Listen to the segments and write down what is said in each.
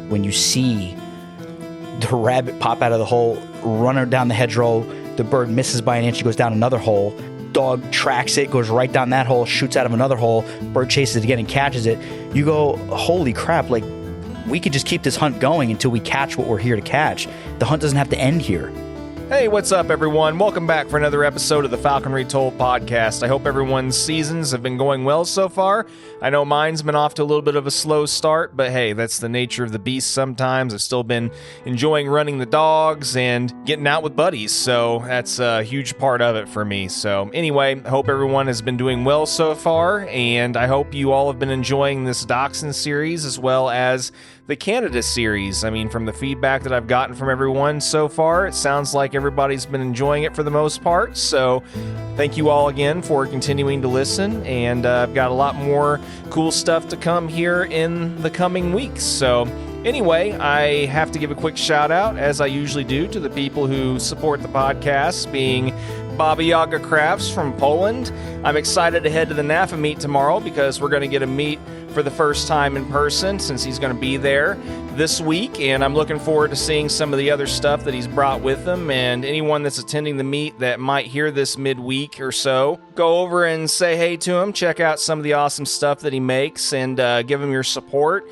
when you see the rabbit pop out of the hole, run down the hedgerow, the bird misses by an inch, he goes down another hole, dog tracks it, goes right down that hole, shoots out of another hole, bird chases it again and catches it. You go, holy crap, like, we could just keep this hunt going until we catch what we're here to catch. The hunt doesn't have to end here. Hey, what's up, everyone? Welcome back for another episode of the Falconry Told podcast. I hope everyone's seasons have been going well so far. I know mine's been off to a little bit of a slow start, but hey, that's the nature of the beast sometimes. I've still been enjoying running the dogs and getting out with buddies, so that's a huge part of it for me. So anyway, I hope everyone has been doing well so far, and I hope you all have been enjoying this Dachshund series as well as the Canada series. I mean, from the feedback that I've gotten from everyone so far, it sounds like everybody's been enjoying it for the most part. So thank you all again for continuing to listen. And I've got a lot more cool stuff to come here in the coming weeks. So anyway, I have to give a quick shout out, as I usually do, to the people who support the podcast, being Yaga Crafts from Poland. I'm excited to head to the NAFA meet tomorrow because we're going to get a meet for the first time in person since he's going to be there this week, and I'm looking forward to seeing some of the other stuff that he's brought with him. And anyone that's attending the meet that might hear this midweek or so, go over and say hey to him, check out some of the awesome stuff that he makes, and give him your support.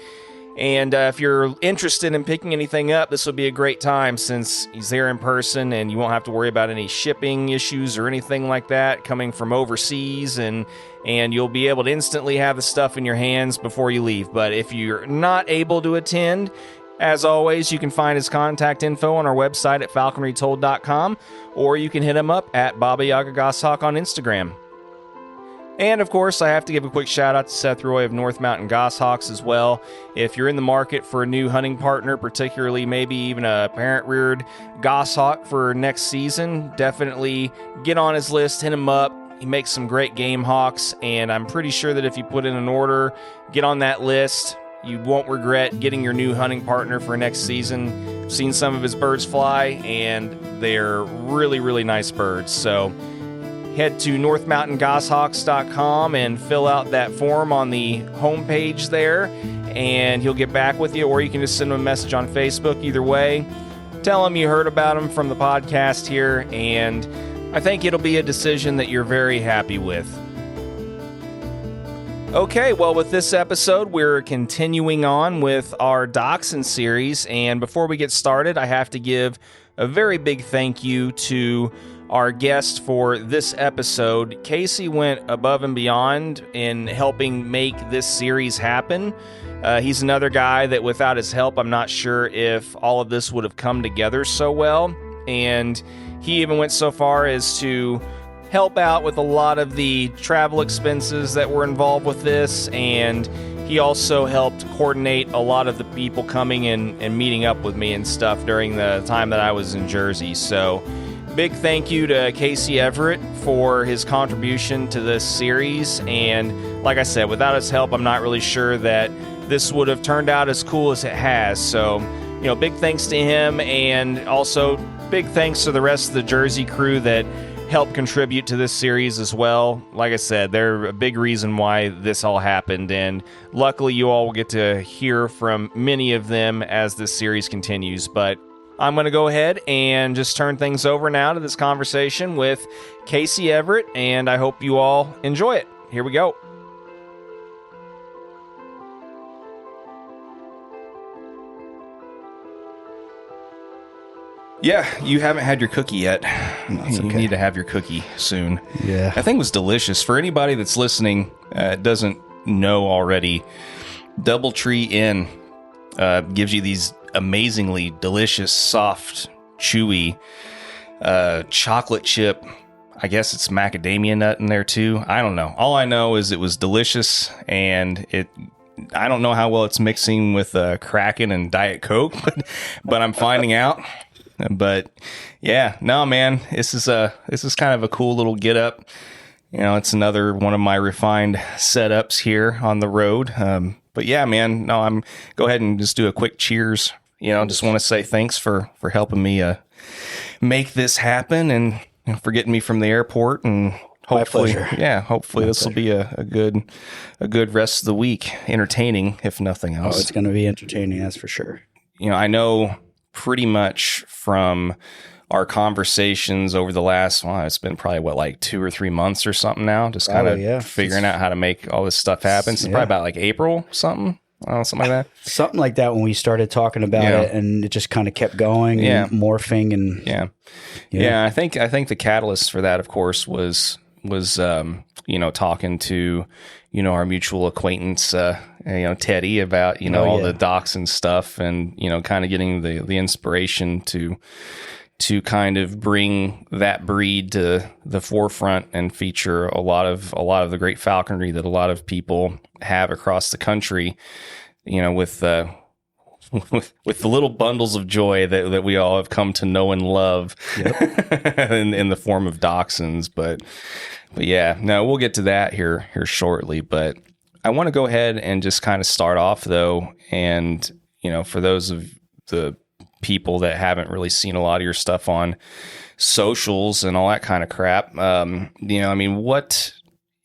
And if you're interested in picking anything up, this will be a great time since he's there in person and you won't have to worry about any shipping issues or anything like that coming from overseas, and you'll be able to instantly have the stuff in your hands before you leave. But if you're not able to attend, as always, you can find his contact info on our website at falconrytold.com, or you can hit him up at Baba Yaga Goshawk on Instagram. And, of course, I have to give a quick shout-out to Seth Roy of North Mountain Goshawks as well. If you're in the market for a new hunting partner, particularly maybe even a parent-reared goshawk for next season, definitely get on his list, hit him up. He makes some great game hawks, and I'm pretty sure that if you put in an order, get on that list, you won't regret getting your new hunting partner for next season. I've seen some of his birds fly, and they're really, really nice birds. So head to northmountaingoshawks.com and fill out that form on the homepage there, and he'll get back with you, or you can just send him a message on Facebook. Either way, tell him you heard about him from the podcast here, and I think it'll be a decision that you're very happy with. Okay, well, with this episode, we're continuing on with our Dachshund series, and before we get started, I have to give a very big thank you to our guest for this episode. Casey went above and beyond in helping make this series happen. He's another guy that without his help, I'm not sure if all of this would have come together so well. And he even went so far as to help out with a lot of the travel expenses that were involved with this. And he also helped coordinate a lot of the people coming and meeting up with me and stuff during the time that I was in Jersey. So big thank you to Casey Everett for his contribution to this series. And like I said, without his help, I'm not really sure that this would have turned out as cool as it has. So, big thanks to him, and also big thanks to the rest of the Jersey crew that helped contribute to this series as well. Like I said, they're a big reason why this all happened, and luckily you all will get to hear from many of them as this series continues. But I'm going to go ahead and just turn things over now to this conversation with Casey Everett, and I hope you all enjoy it. Here we go. Yeah, you haven't had your cookie yet. That's You okay. need to have your cookie soon. Yeah. That thing was delicious. For anybody that's listening, doesn't know already, Doubletree Inn gives you these amazingly delicious, soft, chewy chocolate chip. I guess it's macadamia nut in there too. I don't know. All I know is it was delicious, and I don't know how well it's mixing with Kraken and Diet Coke, but I'm finding out. But yeah, no, man, this is kind of a cool little get up. It's another one of my refined setups here on the road. But yeah, man, no, I'm go ahead and just do a quick cheers. Just want to say thanks for helping me make this happen, and for getting me from the airport, and hopefully, this will be a good rest of the week, entertaining if nothing else. Oh, it's going to be entertaining, that's for sure. I know pretty much from our conversations over the last, it's been probably like 2 or 3 months or something now, just kind of figuring out how to make all this stuff happen. It's probably about like April, something like that. Something like that when we started talking about it, and it just kind of kept going and morphing. And I think the catalyst for that, of course, was talking to, our mutual acquaintance, Teddy, about, all the Dachshund stuff, and, kind of getting the inspiration to kind of bring that breed to the forefront and feature a lot of the great falconry that a lot of people have across the country, with the little bundles of joy that we all have come to know and love in the form of Dachshunds. But yeah, no, we'll get to that here shortly. But I want to go ahead and just kind of start off though. And, for those of the people that haven't really seen a lot of your stuff on socials and all that kind of crap, what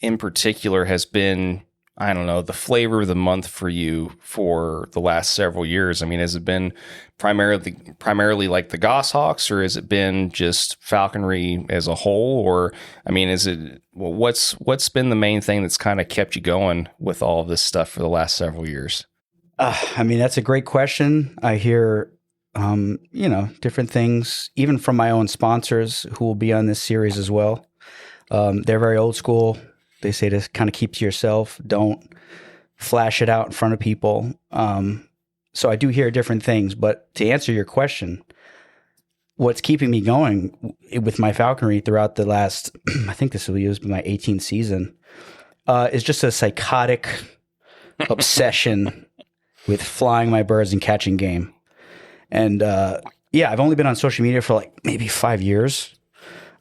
in particular has been, I don't know, the flavor of the month for you for the last several years? I mean, has it been primarily like the Goshawks, or has it been just falconry as a whole? Or, what's been the main thing that's kind of kept you going with all of this stuff for the last several years? That's a great question. I hear different things, even from my own sponsors who will be on this series as well. They're very old school. They say to kind of keep to yourself. Don't flash it out in front of people. So I do hear different things. But to answer your question, what's keeping me going with my falconry throughout the last, I think this will be my 18th season, is just a psychotic obsession with flying my birds and catching game. And I've only been on social media for like maybe 5 years.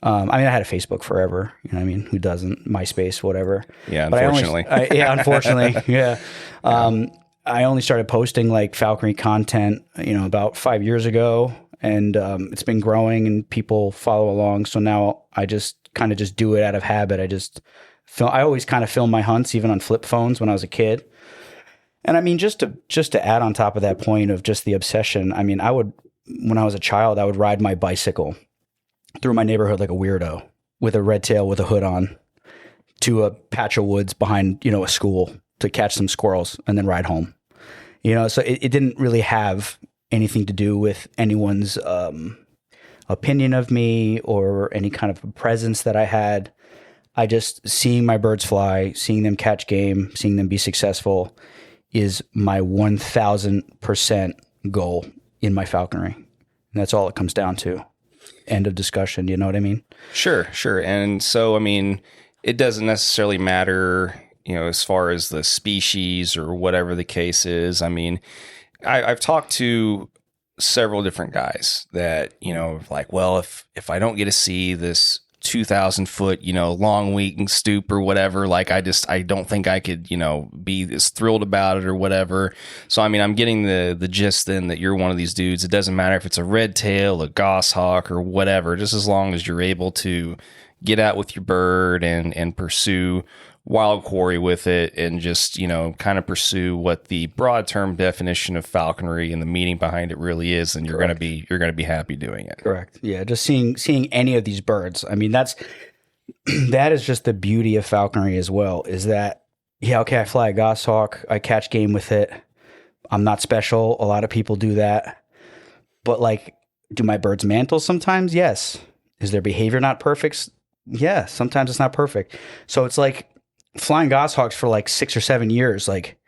I had a Facebook forever. Who doesn't? MySpace, whatever. Yeah, unfortunately. Unfortunately. Yeah. I only started posting like falconry content, about 5 years ago, and it's been growing and people follow along. So now I just kind of just do it out of habit. I always kind of film my hunts, even on flip phones when I was a kid. And just to add on top of that point of just the obsession, when I was a child, I would ride my bicycle through my neighborhood like a weirdo with a red tail with a hood on to a patch of woods behind, a school to catch some squirrels and then ride home. So it didn't really have anything to do with anyone's opinion of me or any kind of presence that I had. I just, seeing my birds fly, seeing them catch game, seeing them be successful is my 1000% goal in my falconry. And that's all it comes down to. End of discussion. You know what I mean? Sure. And so, it doesn't necessarily matter, as far as the species or whatever the case is. I've talked to several different guys that, like, well, if I don't get to see this 2,000 foot, long wing stoop or whatever, like I don't think I could, be as thrilled about it or whatever. So, I'm getting the gist then that you're one of these dudes. It doesn't matter if it's a red tail, a goshawk or whatever, just as long as you're able to get out with your bird and pursue wild quarry with it and just, kind of pursue what the broad term definition of falconry and the meaning behind it really is, and you're going to be happy doing it. Correct. Yeah. Just seeing any of these birds. That is just the beauty of falconry as well, is that, I fly a goshawk, I catch game with it. I'm not special. A lot of people do that. But like, do my birds mantle sometimes? Yes. Is their behavior not perfect? Yeah. Sometimes it's not perfect. So it's like, flying goshawks for like 6 or 7 years, like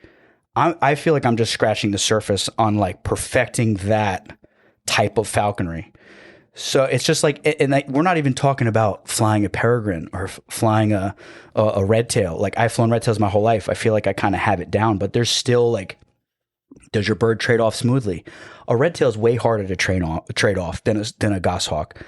I feel like I'm just scratching the surface on like perfecting that type of falconry. So it's just like, we're not even talking about flying a peregrine or flying a red tail. Like I've flown red tails my whole life. I feel like I kind of have it down, but there's still like, does your bird trade off smoothly? A red tail is way harder to trade off than a goshawk.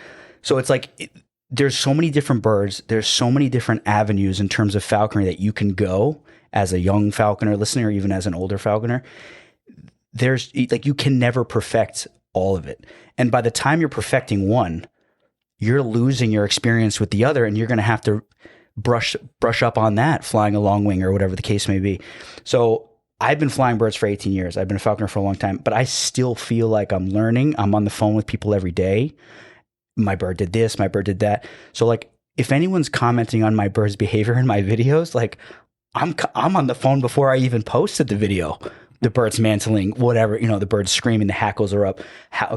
So it's like, there's so many different birds. There's so many different avenues in terms of falconry that you can go as a young falconer listener, or even as an older falconer. There's like, you can never perfect all of it. And by the time you're perfecting one, you're losing your experience with the other, and you're going to have to brush up on that, flying a long wing or whatever the case may be. So I've been flying birds for 18 years. I've been a falconer for a long time, but I still feel like I'm learning. I'm on the phone with people every day. My bird did this, my bird did that. So like, if anyone's commenting on my bird's behavior in my videos, like I'm on the phone before I even posted the video. The bird's mantling, whatever, the bird's screaming, the hackles are up.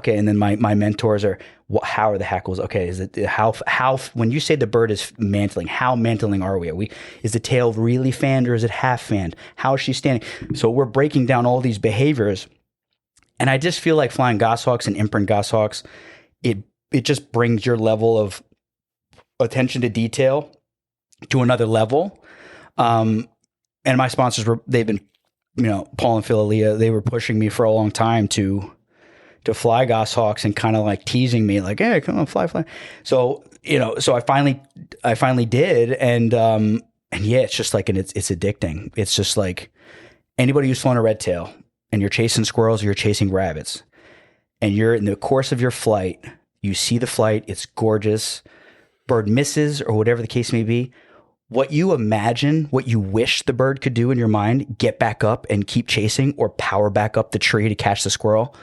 And then my mentors are, how are the hackles? Okay, is it how when you say the bird is mantling, how mantling are we? Is the tail really fanned or is it half fanned? How is she standing? So we're breaking down all these behaviors, and I just feel like flying goshawks and imprint goshawks, it just brings your level of attention to detail to another level. And my sponsors they've been, Paul and Philalia, they were pushing me for a long time to fly goshawks and kind of like teasing me like, hey, come on, fly. So, so I finally did. And yeah, it's just like, and it's addicting. It's just like anybody who's flown a red tail and you're chasing squirrels or you're chasing rabbits and you're in the course of your flight, you see the flight, it's gorgeous, bird misses or whatever the case may be. What you imagine, what you wish the bird could do in your mind, get back up and keep chasing or power back up the tree to catch the squirrel.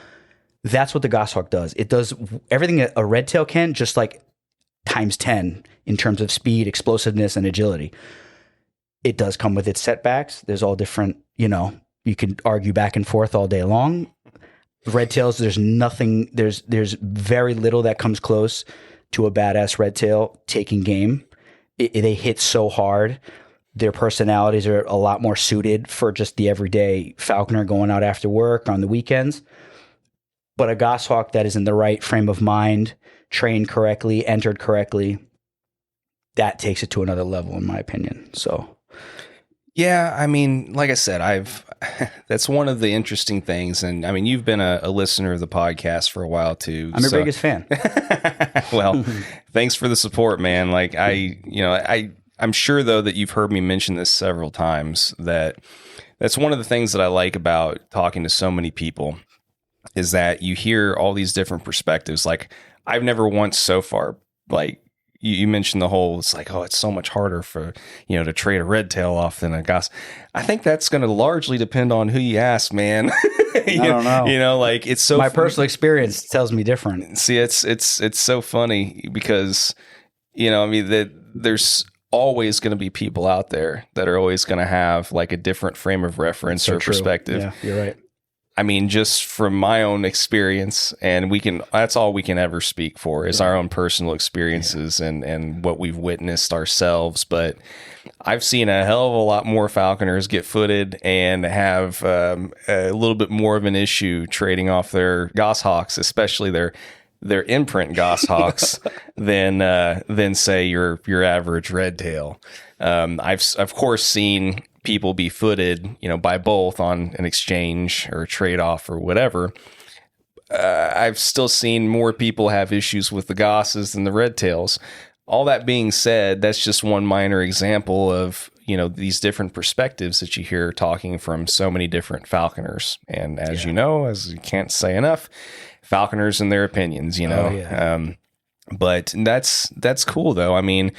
That's what the goshawk does. It does everything a red tail can, just like times 10 in terms of speed, explosiveness, and agility. It does come with its setbacks. There's all different, you can argue back and forth all day long. Red tails, there's nothing, there's very little that comes close to a badass red tail taking game. They hit so hard. Their personalities are a lot more suited for just the everyday falconer going out after work or on the weekends. But a goshawk that is in the right frame of mind, trained correctly, entered correctly, that takes it to another level, in my opinion. So, yeah, I mean, like I said, that's one of the interesting things. And I mean, you've been a listener of the podcast for a while too. I'm your biggest fan. Well, thanks for the support, man. Like I'm sure though that you've heard me mention this several times, that's one of the things that I like about talking to so many people is that you hear all these different perspectives. Like I've never once so far, like, you mentioned the whole, it's like, oh, it's so much harder for, to trade a red tail off than a gosh. I think that's going to largely depend on who you ask, man. I don't know. Like it's so, my personal experience tells me different. See, it's so funny because, I mean, that there's always going to be people out there that are always going to have like a different frame of reference or perspective. Yeah, you're right. I mean, just from my own experience, and that's all we can ever speak for is our own personal experiences and what we've witnessed ourselves. But I've seen a hell of a lot more falconers get footed and have a little bit more of an issue trading off their goshawks, especially their imprint goshawks than say your average red tail. I've of course seen people be footed, by both on an exchange or a trade-off or whatever. I've still seen more people have issues with the gosses than the red tails. All that being said, that's just one minor example of, these different perspectives that you hear talking from so many different falconers. And as as you can't say enough, falconers and their opinions, but that's cool though. I mean,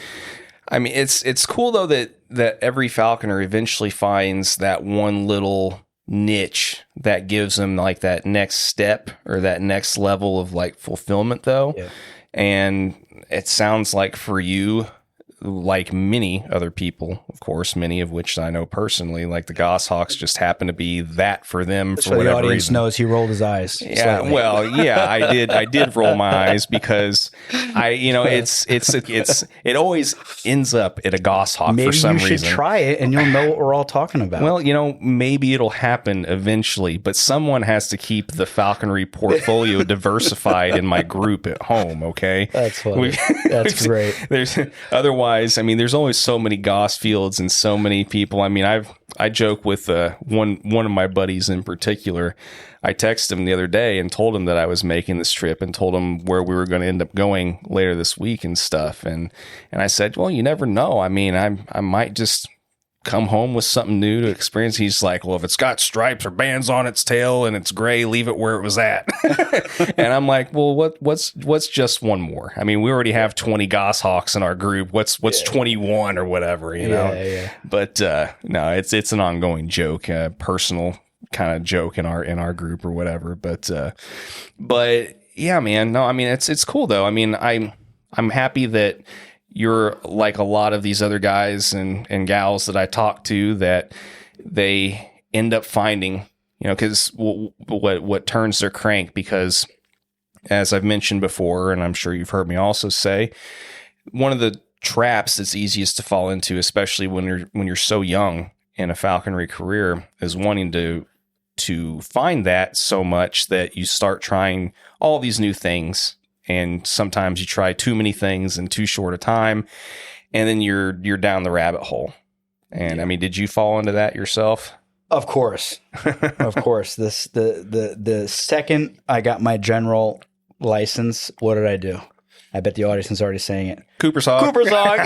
it's cool though that every falconer eventually finds that one little niche that gives them like that next step or that next level of like fulfillment though. Yeah. And it sounds like for you, like many other people, of course, many of which I know personally, like the Goshawks just happen to be that for them. So the audience knows he rolled his eyes. Yeah, slightly. Well, yeah, I did roll my eyes because it always ends up at a goshawk for some reason. Maybe you should try it and you'll know what we're all talking about. Well, maybe it'll happen eventually, but someone has to keep the falconry portfolio diversified in my group at home. Okay, that's funny. That's great. Otherwise, there's always so many goss fields and so many people. I joke with one of my buddies in particular. I texted him the other day and told him that I was making this trip and told him where we were going to end up going later this week and stuff. And I said, well, you never know. I might just come home with something new to experience. He's like, well, if it's got stripes or bands on its tail and it's gray, leave it where it was at. And I'm like, well, what's just one more? I mean, we already have 20 Goshawks in our group. What's 21 or whatever, you know? Yeah. But no, it's an ongoing joke, personal kind of joke in our group or whatever. But yeah, man, no, I mean, it's cool though. I mean, I'm happy that you're like a lot of these other guys and gals that I talk to, that they end up finding, you know, because what turns their crank, because as I've mentioned before, and I'm sure you've heard me also say, one of the traps that's easiest to fall into, especially when you're so young in a falconry career, is wanting to find that so much that you start trying all these new things. And sometimes you try too many things in too short a time, and then you're down the rabbit hole. And I mean, did you fall into that yourself? Of course. Of course. The second I got my general license, what did I do? I bet the audience is already saying it. Cooper's Hawk. Cooper's Hawk.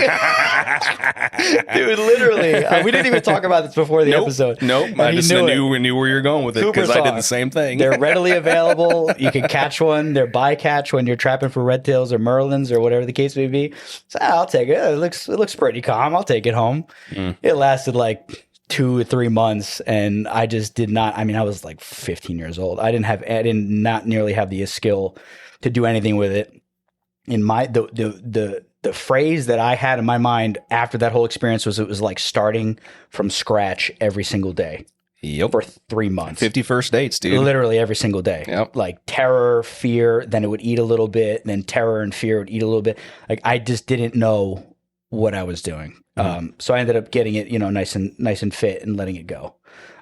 Dude, literally. We didn't even talk about this before the episode. Nope. I just knew where you were going with it, because I did the same thing. They're readily available. You can catch one. They're bycatch when you're trapping for red tails or merlins or whatever the case may be. So I'll take it. It looks pretty calm. I'll take it home. It lasted like 2 or 3 months, and I just did not. I mean, I was like 15 years old. I did not nearly have the skill to do anything with it. In my the phrase that I had in my mind after that whole experience was, it was like starting from scratch every single day. Yep. For 3 months. 51st dates, dude. Literally every single day. Yep. Like terror, fear, then it would eat a little bit, then terror and fear would eat a little bit. Like I just didn't know what I was doing. So I ended up getting it, you know, nice and fit and letting it go.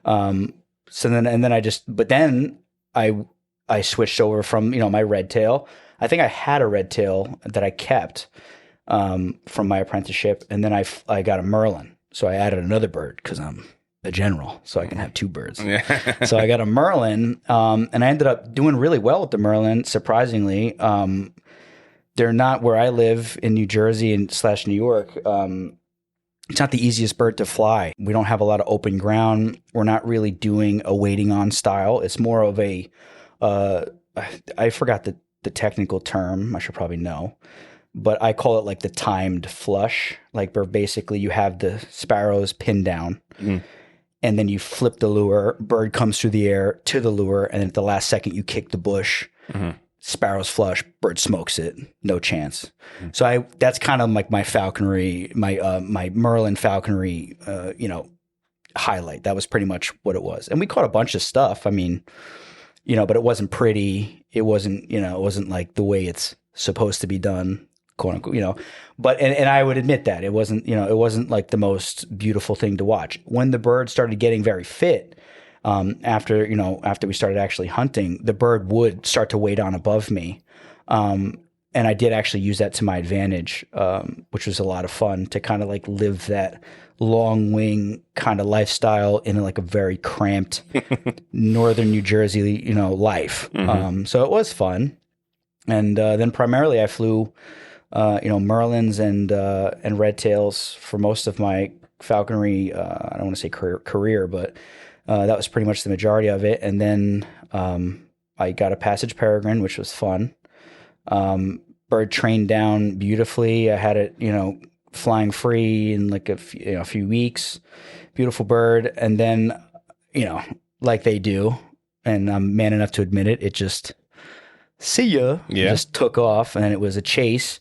So then I switched over from, you know, my red tail. I think I had a red tail that I kept from my apprenticeship, and then I got a merlin. So I added another bird because I'm a general, so I can have 2 birds. Yeah. So I got a merlin, and I ended up doing really well with the merlin, surprisingly. They're not where I live in New Jersey and / New York. It's not the easiest bird to fly. We don't have a lot of open ground. We're not really doing a waiting on style. It's more of a I forgot the technical term. I should probably know, but I call it like the timed flush. Like where basically you have the sparrows pinned down, and then you flip the lure. Bird comes through the air to the lure, and then at the last second you kick the bush. Sparrows flush. Bird smokes it. No chance. So that's kind of like my falconry, my Merlin falconry, highlight. That was pretty much what it was. And we caught a bunch of stuff. I mean, you know, but it wasn't pretty. It wasn't, you know, it wasn't like the way it's supposed to be done, quote unquote, you know. But and I would admit that it wasn't, you know, it wasn't like the most beautiful thing to watch. When the bird started getting very fit, after we started actually hunting, the bird would start to weigh down above me. And I did actually use that to my advantage, which was a lot of fun to kind of like live that long wing kind of lifestyle in like a very cramped northern New Jersey, you know, life. So it was fun. And then primarily I flew, Merlins and red tails for most of my falconry. I don't want to say career, but that was pretty much the majority of it. And then I got a passage peregrine, which was fun. Bird trained down beautifully. I had it, you know, flying free in like a few weeks. Beautiful bird. And then, you know, like they do, and I'm man enough to admit it, it just, see ya. Yeah. Just took off, and it was a chase.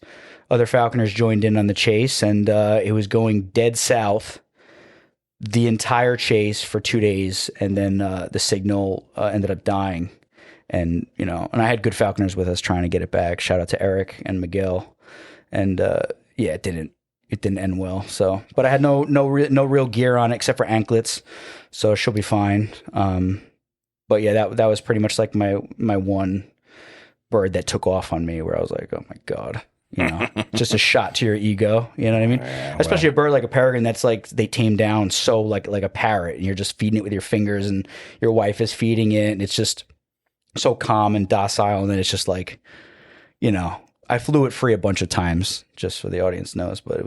Other falconers joined in on the chase, and it was going dead south the entire chase for 2 days, and then the signal ended up dying. And, you know, and I had good falconers with us trying to get it back. Shout out to Eric and Miguel. And it didn't end well. So, but I had no real gear on it except for anklets, so she'll be fine. But yeah, that was pretty much like my one bird that took off on me, where I was like, oh my God, you know, just a shot to your ego. You know what I mean? Especially a bird like a peregrine that's like they tame down so like a parrot, and you're just feeding it with your fingers, and your wife is feeding it, and it's just so calm and docile. And then it's just like, you know, I flew it free a bunch of times, just so the audience knows, but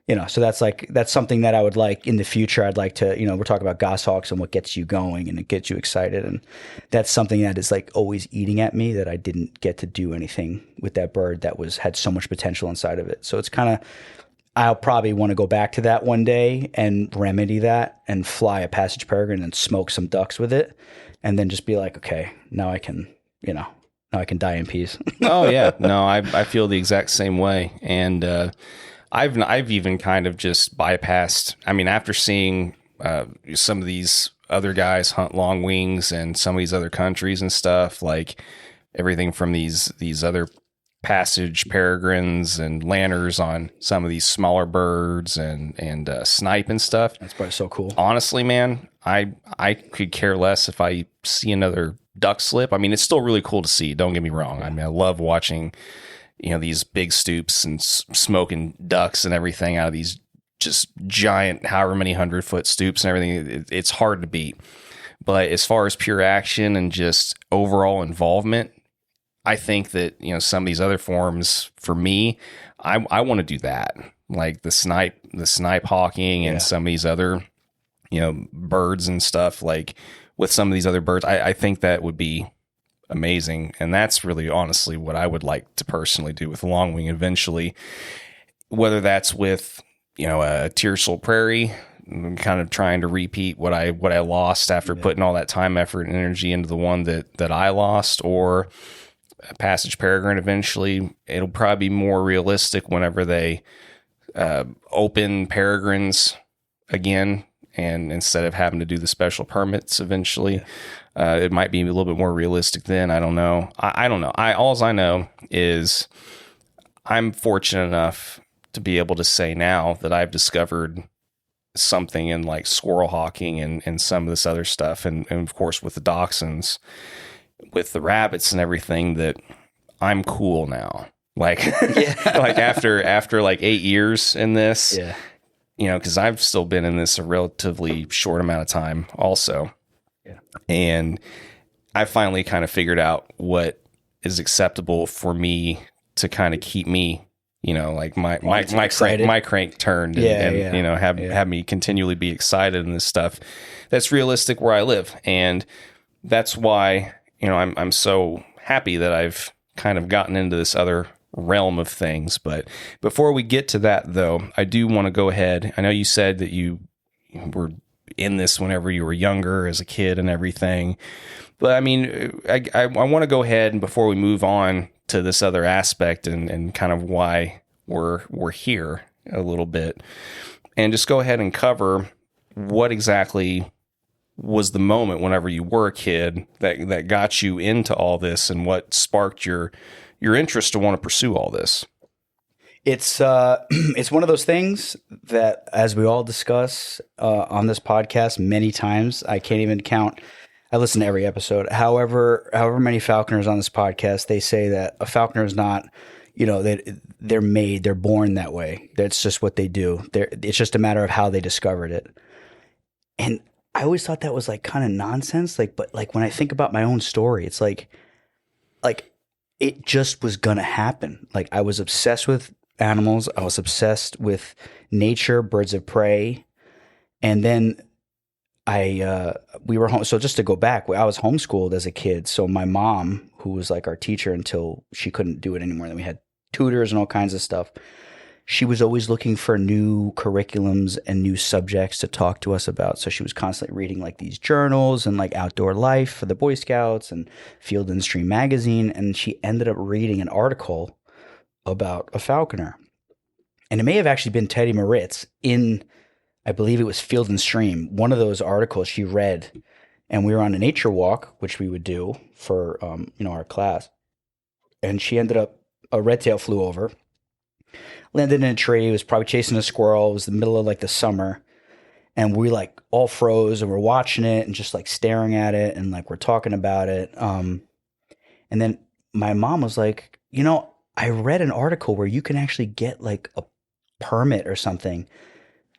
it So that's something that I would like in the future. I'd like to, we're talking about goshawks and what gets you going and it gets you excited. And that's something that is like always eating at me, that I didn't get to do anything with that bird that had so much potential inside of it. So it's kind of, I'll probably want to go back to that one day and remedy that and fly a passage peregrine and smoke some ducks with it. And then just be like, okay, now I can die in peace. Oh yeah. No, I feel the exact same way. And, I've even kind of just bypassed. I mean, after seeing some of these other guys hunt long wings and some of these other countries and stuff, like everything from these other passage peregrines and lanners on some of these smaller birds and snipe and stuff. That's probably so cool. Honestly, man, I could care less if I see another duck slip. I mean, it's still really cool to see. Don't get me wrong. I mean, I love watching these big stoops and smoking ducks and everything out of these just giant, however many 100-foot stoops and everything. It's hard to beat. But as far as pure action and just overall involvement, I think that, some of these other forms for me, I want to do that. Like the snipe hawking and some of these other, birds and stuff, like with some of these other birds, I think that would be amazing. And that's really honestly what I would like to personally do with longwing eventually, whether that's with, a Tiercel Prairie, kind of trying to repeat what I lost after putting all that time, effort, and energy into the one that I lost, or a passage peregrine eventually. It'll probably be more realistic whenever they open peregrines again, and instead of having to do the special permits eventually. It might be a little bit more realistic then. I don't know. I don't know. All I know is I'm fortunate enough to be able to say now that I've discovered something in like squirrel hawking and some of this other stuff. And of course with the dachshunds, with the rabbits and everything, that I'm cool now. Like, like after like 8 years in this, cause I've still been in this a relatively short amount of time also. And I finally kind of figured out what is acceptable for me to kind of keep me, like my crank turned and have me continually be excited in this stuff that's realistic where I live. And that's why, I'm so happy that I've kind of gotten into this other realm of things. But before we get to that though, I do want to go ahead. I know you said that you were in this whenever you were younger as a kid and everything, but I mean, I want to go ahead, and before we move on to this other aspect and kind of why we're here a little bit, and just go ahead and cover what exactly was the moment whenever you were a kid that got you into all this, and what sparked your interest to want to pursue all this. It's one of those things that, as we all discuss on this podcast many times, I can't even count. I listen to every episode. However many falconers on this podcast, they say that a falconer is not, they're born that way. That's just what they do. It's just a matter of how they discovered it. And I always thought that was like kind of nonsense. But when I think about my own story, it's like it just was gonna happen. Like, I was obsessed with animals. I was obsessed with nature, birds of prey. And then we were home. So just to go back, I was homeschooled as a kid. So my mom, who was like our teacher until she couldn't do it anymore, then we had tutors and all kinds of stuff. She was always looking for new curriculums and new subjects to talk to us about. So she was constantly reading like these journals and like Outdoor Life for the Boy Scouts and Field and Stream magazine. And she ended up reading an article about a falconer. And it may have actually been Teddy Moritz in, I believe it was Field and Stream, one of those articles she read. And we were on a nature walk, which we would do for, our class. And she ended up, a red tail flew over, landed in a tree, was probably chasing a squirrel. It was the middle of like the summer. And we like all froze and we're watching it and just like staring at it and like we're talking about it. And then my mom was like, I read an article where you can actually get like a permit or something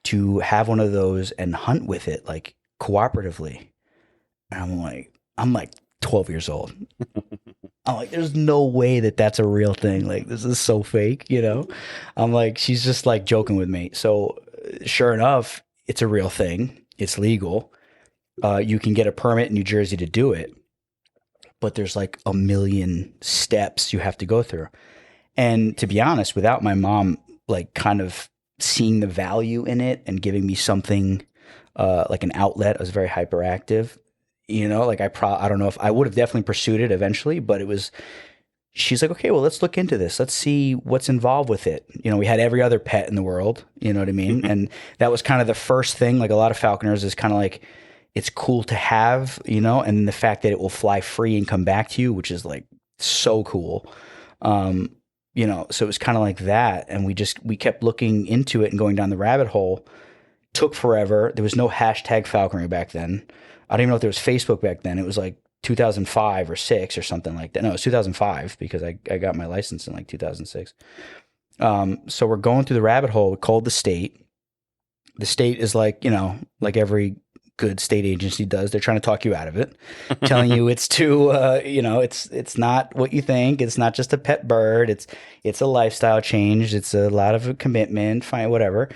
to have one of those and hunt with it like cooperatively. And I'm like 12 years old. I'm like, there's no way that that's a real thing. Like, this is so fake, you know? I'm like, she's just like joking with me. So sure enough, it's a real thing. It's legal. You can get a permit in New Jersey to do it, but there's like a million steps you have to go through. And to be honest, without my mom, like kind of seeing the value in it and giving me something like an outlet, I was very hyperactive. You know, like I don't know if I would have definitely pursued it eventually, but she's like, okay, well, let's look into this. Let's see what's involved with it. You know, we had every other pet in the world, you know what I mean? And that was kind of the first thing, like a lot of falconers is kind of like, it's cool to have, you know, and the fact that it will fly free and come back to you, which is like so cool. You know, so it was kind of like that. And we kept looking into it and going down the rabbit hole. Took forever. There was no hashtag falconry back then. I don't even know if there was Facebook back then. It was like 2005 or 6 or something like that. No, it was 2005 because I got my license in like 2006. So we're going through the rabbit hole. We called the state. The state is like, you know, like every good state agency does. They're trying to talk you out of it, telling you it's too, you know, it's not what you think. It's not just a pet bird. It's a lifestyle change. It's a lot of a commitment, fine, whatever.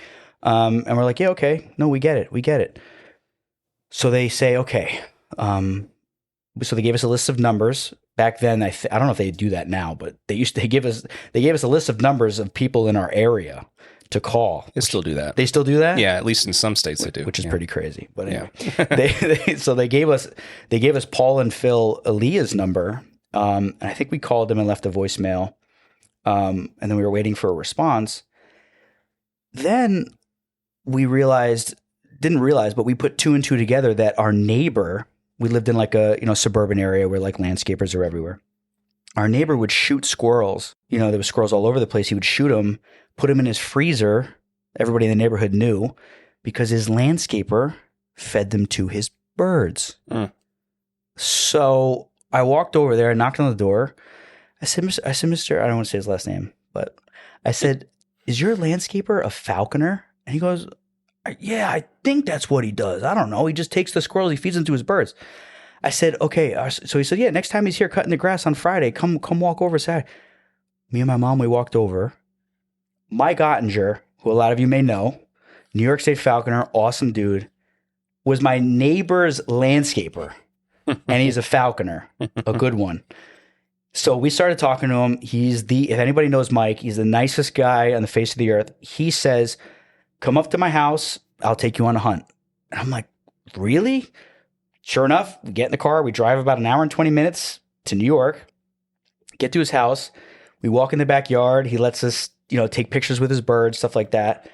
And we're like, yeah, okay. No, we get it. We get it. So they say, okay. So they gave us a list of numbers. Back then, I don't know if they do that now, but they gave us a list of numbers of people in our area to call. They still do that. They still do that? Yeah, at least in some states they do. Which is pretty crazy. But anyway, so they gave us Paul and Phil Aaliyah's number. And I think we called them and left a voicemail. And then we were waiting for a response. Then we didn't realize, but we put 2 and 2 together that our neighbor, we lived in like a, you know, suburban area where like landscapers are everywhere. Our neighbor would shoot squirrels. You know, there were squirrels all over the place. He would shoot them, put them in his freezer. Everybody in the neighborhood knew because his landscaper fed them to his birds. So I walked over there, I knocked on the door. I said, Mr. I don't want to say his last name, but I said, is your landscaper a falconer? And he goes, yeah, I think that's what he does. I don't know. He just takes the squirrels, he feeds them to his birds. I said, okay. So he said, yeah, next time he's here cutting the grass on Friday, come walk over Saturday. Me and my mom, we walked over. Mike Ottinger, who a lot of you may know, New York State falconer, awesome dude, was my neighbor's landscaper. And he's a falconer, a good one. So we started talking to him. If anybody knows Mike, he's the nicest guy on the face of the earth. He says, come up to my house. I'll take you on a hunt. And I'm like, really? Sure enough, we get in the car. We drive about an hour and 20 minutes to New York, get to his house. We walk in the backyard. He lets us, you know, take pictures with his birds, stuff like that.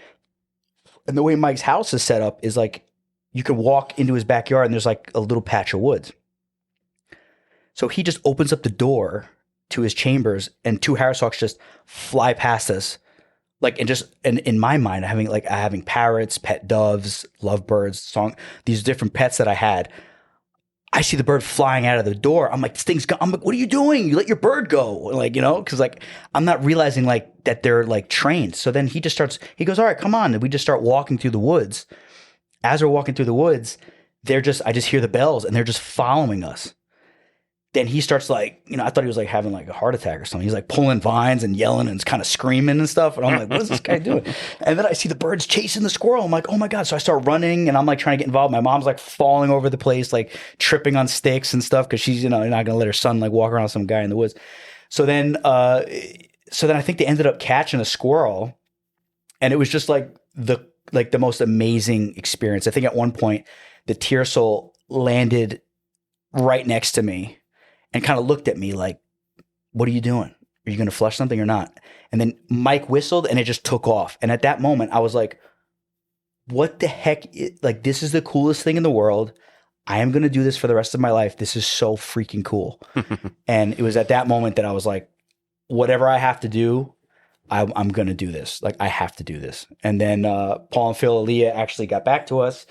And the way Mike's house is set up is like you can walk into his backyard and there's like a little patch of woods. So he just opens up the door to his chambers and 2 Harris Hawks just fly past us. Like, and in my mind, having parrots, pet doves, lovebirds, these different pets that I had. I see the bird flying out of the door. I'm like, this thing's gone. I'm like, what are you doing? You let your bird go. Like, you know, cause like, I'm not realizing like that they're like trained. So then he goes, all right, come on. And we just start walking through the woods. As we're walking through the woods, I just hear the bells and they're just following us. Then he starts like, you know, I thought he was like having like a heart attack or something. He's like pulling vines and yelling and kind of screaming and stuff. And I'm like, what is this guy doing? And then I see the birds chasing the squirrel. I'm like, oh my God. So I start running and I'm like trying to get involved. My mom's like falling over the place, like tripping on sticks and stuff. Cause she's, you know, not going to let her son like walk around with some guy in the woods. So then I think they ended up catching a squirrel and it was just like the most amazing experience. I think at one point the Tiercel landed right next to me. And kind of looked at me like, what are you doing? Are you going to flush something or not? And then Mike whistled and it just took off. And at that moment, I was like, what the heck? Like, this is the coolest thing in the world. I am going to do this for the rest of my life. This is so freaking cool. And it was at that moment that I was like, whatever I have to do, I'm going to do this. Like, I have to do this. And then Paul and Phil Aaliyah actually got back to us.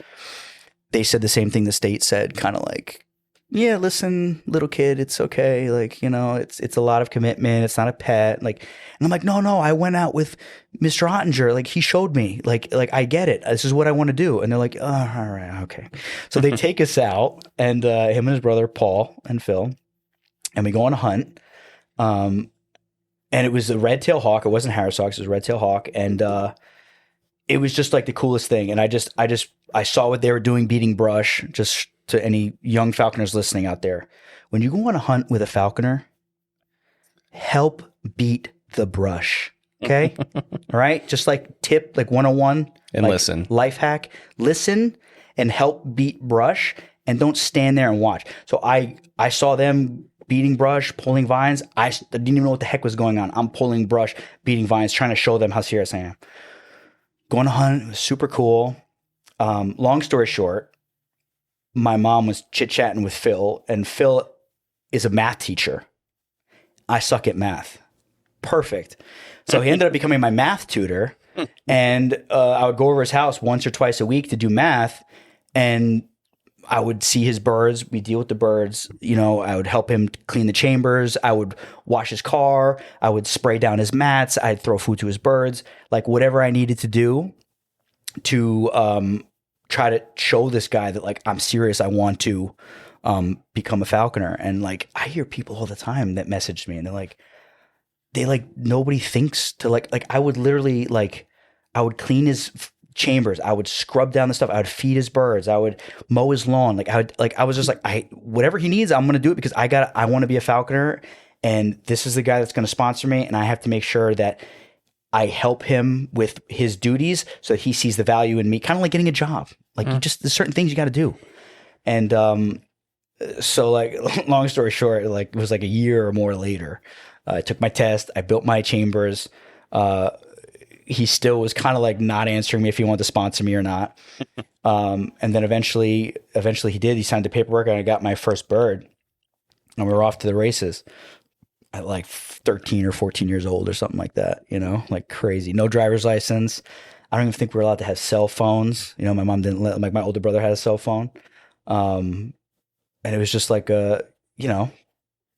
They said the same thing the state said, kind of like, yeah, listen, little kid, it's okay. Like, you know, it's a lot of commitment. It's not a pet. Like, and I'm like, no, I went out with Mr. Ottinger. Like, he showed me, like, I get it. This is what I want to do. And they're like, oh, all right, okay. So they take us out and him and his brother, Paul and Phil, and we go on a hunt. And it was a red-tailed hawk. It wasn't Harris hawks. It was a red-tailed hawk. And it was just like the coolest thing. And I saw what they were doing beating brush. Just to any young falconers listening out there, when you go on a hunt with a falconer, help beat the brush. Okay. All right. Just like tip, like 101. And like listen. Life hack. Listen and help beat brush, and don't stand there and watch. So I saw them beating brush, pulling vines. I didn't even know what the heck was going on. I'm pulling brush, beating vines, trying to show them how serious I am. Going to hunt, it was super cool. Long story short, my mom was chit-chatting with Phil, and Phil is a math teacher. I suck at math. Perfect. So he ended up becoming my math tutor, and I would go over his house once or twice a week to do math, and I would see his birds. We deal with the birds. You know, I would help him clean the chambers. I would wash his car. I would spray down his mats. I'd throw food to his birds. Like whatever I needed to do to try to show this guy that like I'm serious. I want to become a falconer. And like I hear people all the time that message me, and they nobody thinks to like I would literally I would clean his chambers. I would scrub down the stuff. I would feed his birds. I would mow his lawn. I was just whatever he needs, I'm going to do it because I want to be a falconer, and this is the guy that's going to sponsor me. And I have to make sure that I help him with his duties so that he sees the value in me, kind of like getting a job. There's certain things you got to do. And, so long story short, it was like a year or more later, I took my test. I built my chambers. He still was kind of not answering me if he wanted to sponsor me or not. And then eventually he did. He signed the paperwork, and I got my first bird, and we were off to the races at 13 or 14 years old or something like that, crazy. No driver's license. I don't even think we were allowed to have cell phones. My mom didn't let, my older brother had a cell phone. And it was just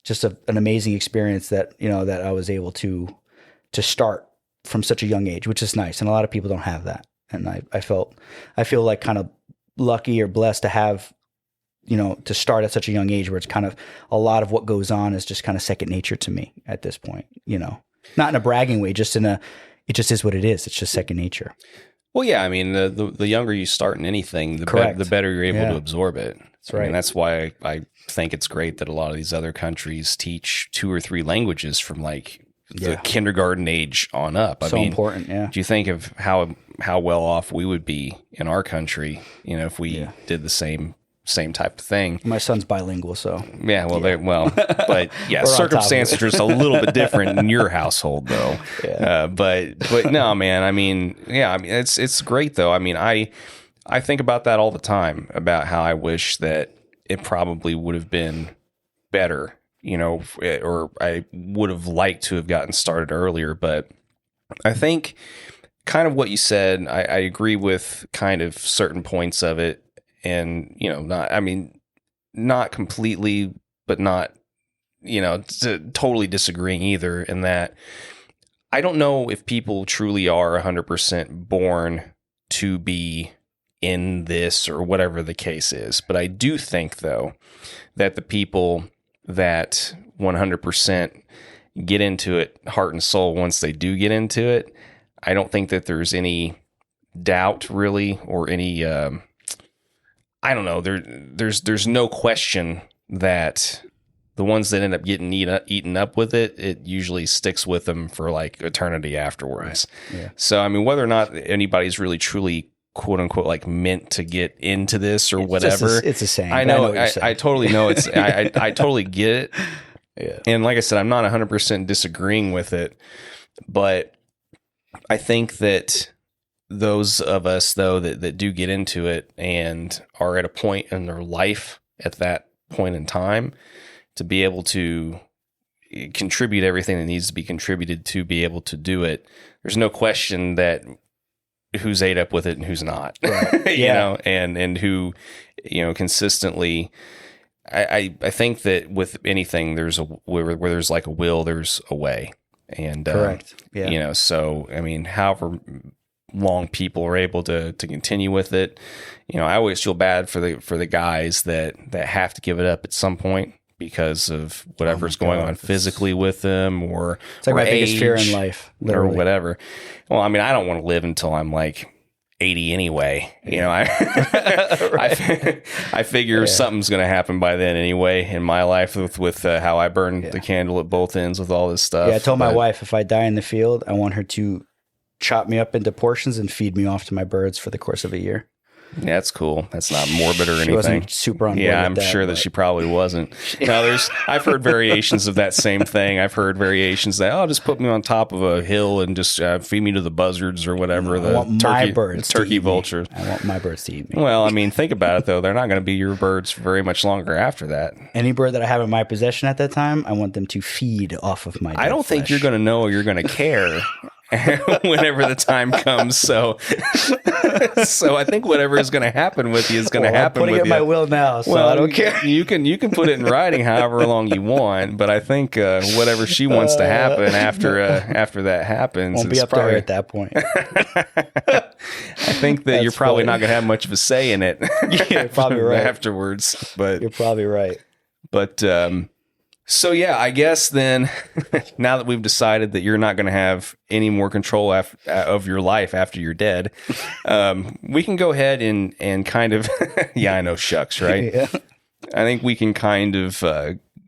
just an amazing experience that I was able to start from such a young age, which is nice. And a lot of people don't have that. And I feel like kind of lucky or blessed to have, to start at such a young age where it's kind of a lot of what goes on is just kind of second nature to me at this point, not in a bragging way, just it just is what it is. It's just second nature. Well, yeah. I mean, the younger you start in anything, the better you're able to absorb it. That's right. And that's why I think it's great that a lot of these other countries teach 2 or 3 languages from the kindergarten age on up. I mean, important. Yeah. Do you think of how well off we would be in our country, if we did the same type of thing? My son's bilingual, so yeah. But yeah, circumstances are just a little bit different in your household, though. Yeah. But no, man. I mean, yeah. I mean, it's great though. I mean, I think about that all the time about how I wish that it probably would have been better. Or I would have liked to have gotten started earlier, but I think kind of what you said, I agree with kind of certain points of it, and, not completely, but not, totally disagreeing either, in that I don't know if people truly are 100% born to be in this or whatever the case is, but I do think though that the people that 100% get into it heart and soul once they do get into it, I don't think that there's any doubt really, or any I don't know, there's no question that the ones that end up getting eaten up with it usually sticks with them for eternity afterwards. Right. Yeah. So I mean, whether or not anybody's really truly quote unquote meant to get into this or whatever, it's a saying. I know. I totally know it's. I totally get it. Yeah. And like I said, I'm not 100% disagreeing with it, but I think that those of us though that do get into it and are at a point in their life at that point in time to be able to contribute everything that needs to be contributed to be able to do it. There's no question that who's ate up with it and who's not, right. And who, consistently, I think that with anything, where there's a will, there's a way. And, correct. Yeah. So, I mean, however long people are able to continue with it, I always feel bad for the guys that have to give it up at some point, because of whatever's going on physically with them, or it's like or my biggest fear in age life, or literally. whatever. Well, I mean, I don't want to live until I'm like 80 anyway. You know, I figure something's going to happen by then anyway in my life with how I burn the candle at both ends with all this stuff. Yeah, I told my wife if I die in the field, I want her to chop me up into portions and feed me off to my birds for the course of a year. Yeah, that's cool. That's not morbid or anything. She wasn't super on board with I'm sure that she probably wasn't. No, I've heard variations of that same thing. I've heard variations that, just put me on top of a hill and just feed me to the buzzards or whatever. I want my birds turkey vultures. I want my birds to eat me. Well, I mean, think about it, though. They're not going to be your birds for very much longer after that. Any bird that I have in my possession at that time, I want them to feed off of my dead I don't think flesh. you're going to know or you're going to care whenever the time comes. So I think whatever is going to happen with you is going to happen with you. I'm putting it in my will now, so I don't care. You can put it in writing however long you want, but I think whatever she wants to happen after that happens, won't be up to her at that point. I think that you're probably not going to have much of a say in it. You're probably right. Afterwards, but you're probably right. But so yeah, I guess then now that we've decided that you're not going to have any more control of your life after you're dead, we can go ahead and kind of yeah, I know, shucks, right? Yeah. I think we can kind of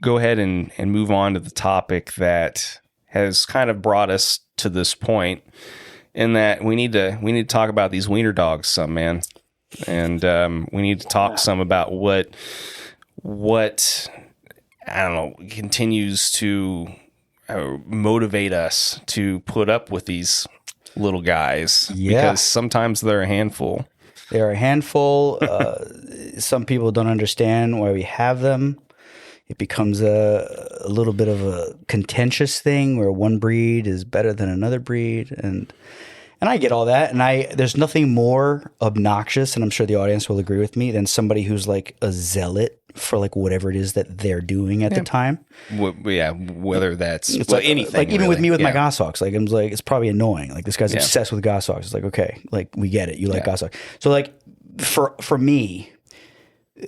go ahead and move on to the topic that has kind of brought us to this point, in that we need to talk about these wiener dogs some, man, and we need to talk some about what I don't know, continues to motivate us to put up with these little guys. Yeah. Because sometimes they're a handful. They're a handful. Some people don't understand why we have them. It becomes a little bit of a contentious thing where one breed is better than another breed. And I get all that. And there's nothing more obnoxious, and I'm sure the audience will agree with me, than somebody who's like a zealot for like whatever it is that they're doing at the time. Whether that's anything. Like even really. with me with my Goshawks, like I'm like, it's probably annoying. Like this guy's obsessed with Goshawks. It's like, okay, like we get it. You like Goshawks. So like for me,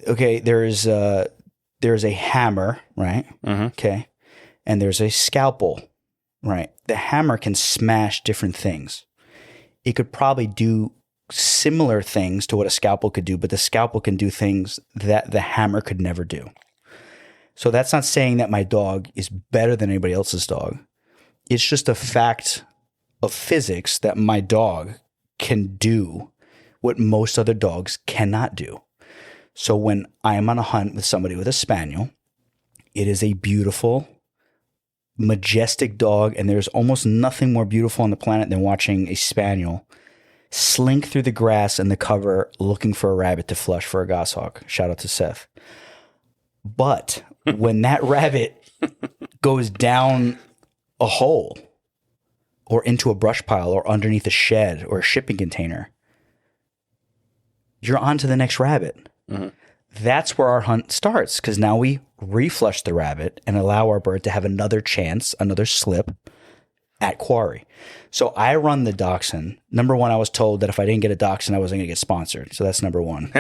okay, there's a hammer, right? Mm-hmm. Okay. And there's a scalpel, right? The hammer can smash different things. It could probably do similar things to what a scalpel could do, but the scalpel can do things that the hammer could never do. So that's not saying that my dog is better than anybody else's dog. It's just a fact of physics that my dog can do what most other dogs cannot do. So when I am on a hunt with somebody with a spaniel, it is a beautiful, majestic dog, and there's almost nothing more beautiful on the planet than watching a spaniel slink through the grass and the cover looking for a rabbit to flush for a goshawk. Shout out to Seth. But when that rabbit goes down a hole or into a brush pile or underneath a shed or a shipping container, you're on to the next rabbit. Mm-hmm. That's where our hunt starts, because now we reflush the rabbit and allow our bird to have another chance, another slip at quarry. So I run the dachshund. Number one, I was told that if I didn't get a dachshund, I wasn't going to get sponsored. So that's number one.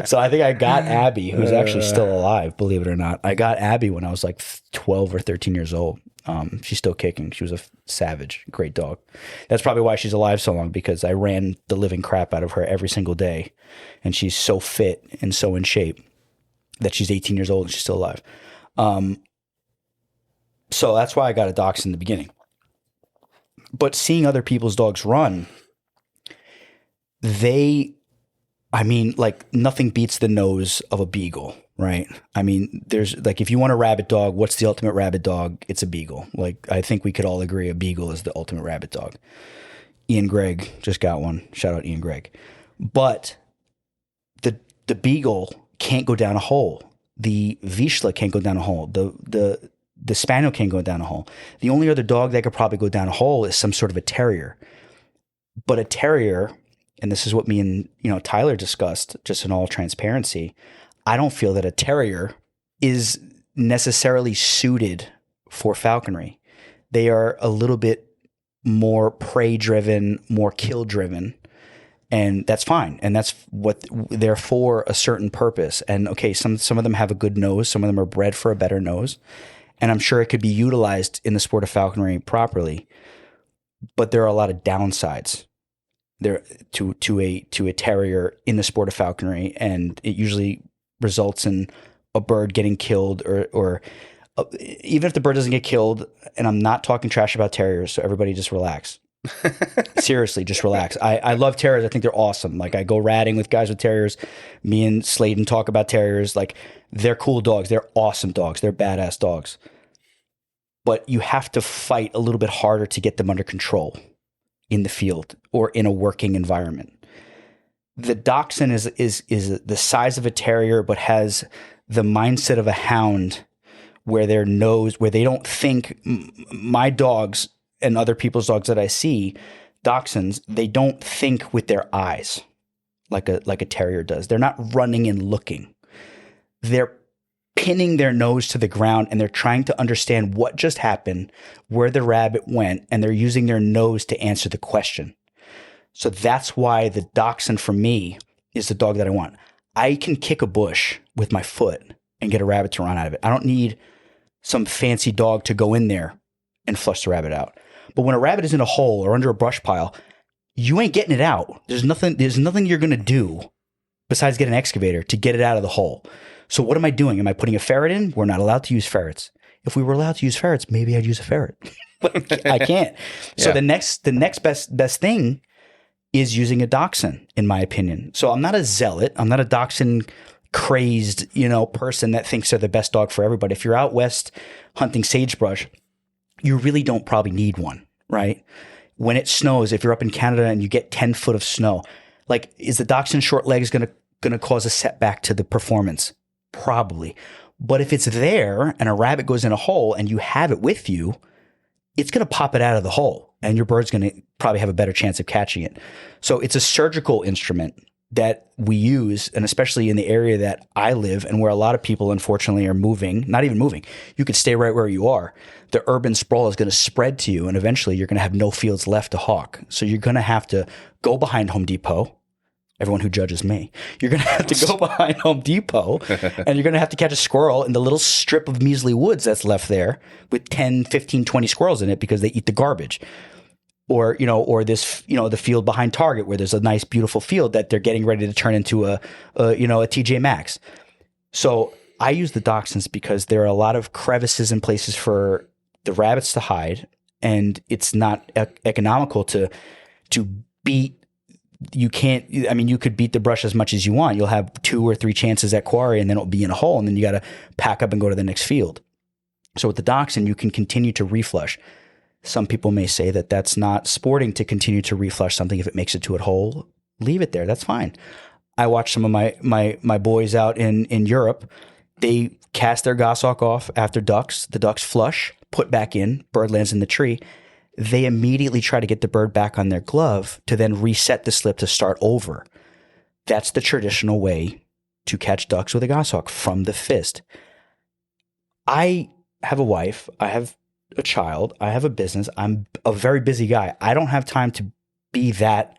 So I think I got Abby, who's actually still alive, believe it or not. I got Abby when I was like 12 or 13 years old. She's still kicking. She was a savage, great dog. That's probably why she's alive so long, because I ran the living crap out of her every single day. And she's so fit and so in shape that she's 18 years old and she's still alive. So that's why I got a dachshund in the beginning. But seeing other people's dogs run, like nothing beats the nose of a beagle, right? I mean, there's like, if you want a rabbit dog, what's the ultimate rabbit dog? It's a beagle. Like, I think we could all agree a beagle is the ultimate rabbit dog. Ian Gregg just got one. Shout out Ian Gregg. But the beagle can't go down a hole. The Vizsla can't go down a hole. The spaniel can't go down a hole. The only other dog that could probably go down a hole is some sort of a terrier. But a terrier, and this is what me and Tyler discussed, just in all transparency, I don't feel that a terrier is necessarily suited for falconry. They are a little bit more prey driven, more kill driven. And that's fine. And that's what they're for, a certain purpose. And okay, some of them have a good nose. Some of them are bred for a better nose. And I'm sure it could be utilized in the sport of falconry properly. But there are a lot of downsides there to a terrier in the sport of falconry. And it usually results in a bird getting killed or even if the bird doesn't get killed, and I'm not talking trash about terriers, so everybody just relax. Seriously, just relax. I love terriers. I think they're awesome. Like, I go ratting with guys with terriers. Me and Sladen talk about terriers. Like, they're cool dogs. They're awesome dogs. They're badass dogs. But you have to fight a little bit harder to get them under control in the field or in a working environment. The Dachshund is the size of a terrier, but has the mindset of a hound, where their nose, where they don't think. My dogs and other people's dogs that I see, Dachshunds, they don't think with their eyes like a terrier does. They're not running and looking. They're pinning their nose to the ground, and they're trying to understand what just happened, where the rabbit went, and they're using their nose to answer the question. So that's why the Dachshund for me is the dog that I want. I can kick a bush with my foot and get a rabbit to run out of it. I don't need some fancy dog to go in there and flush the rabbit out. But when a rabbit is in a hole or under a brush pile, you ain't getting it out. There's nothing you're going to do besides get an excavator to get it out of the hole. So what am I doing? Am I putting a ferret in? We're not allowed to use ferrets. If we were allowed to use ferrets, maybe I'd use a ferret. But I can't. So Yeah. the next best thing is using a Dachshund, in my opinion. So I'm not a zealot. I'm not a Dachshund crazed, person that thinks they're the best dog for everybody. If you're out west hunting sagebrush, you really don't probably need one, right? When it snows, if you're up in Canada and you get 10 foot of snow, like, is the Dachshund short legs going to cause a setback to the performance? Probably. But if it's there and a rabbit goes in a hole and you have it with you, it's going to pop it out of the hole, and your bird's going to probably have a better chance of catching it. So it's a surgical instrument that we use, and especially in the area that I live and where a lot of people, unfortunately, are moving, not even moving. You could stay right where you are. The urban sprawl is going to spread to you, and eventually you're going to have no fields left to hawk. So you're going to have to go behind Home Depot. Everyone who judges me, you're going to have to go behind Home Depot, and you're going to have to catch a squirrel in the little strip of measly woods that's left there with 10, 15, 20 squirrels in it because they eat the garbage. Or this, the field behind Target where there's a nice, beautiful field that they're getting ready to turn into a TJ Maxx. So I use the Dachshunds because there are a lot of crevices and places for the rabbits to hide, and it's not economical to beat. You can't. I mean, you could beat the brush as much as you want. You'll have 2 or 3 chances at quarry, and then it'll be in a hole, and then you got to pack up and go to the next field. So with the Dachshund, you can continue to reflush. Some people may say that that's not sporting to continue to reflush something if it makes it to a hole. Leave it there. That's fine. I watch some of my boys out in Europe. They cast their goshawk off after ducks. The ducks flush, put back in, bird lands in the tree. They immediately try to get the bird back on their glove to then reset the slip to start over. That's the traditional way to catch ducks with a goshawk, from the fist. I have a wife. I have a child. I have a business. I'm a very busy guy. I don't have time to be that,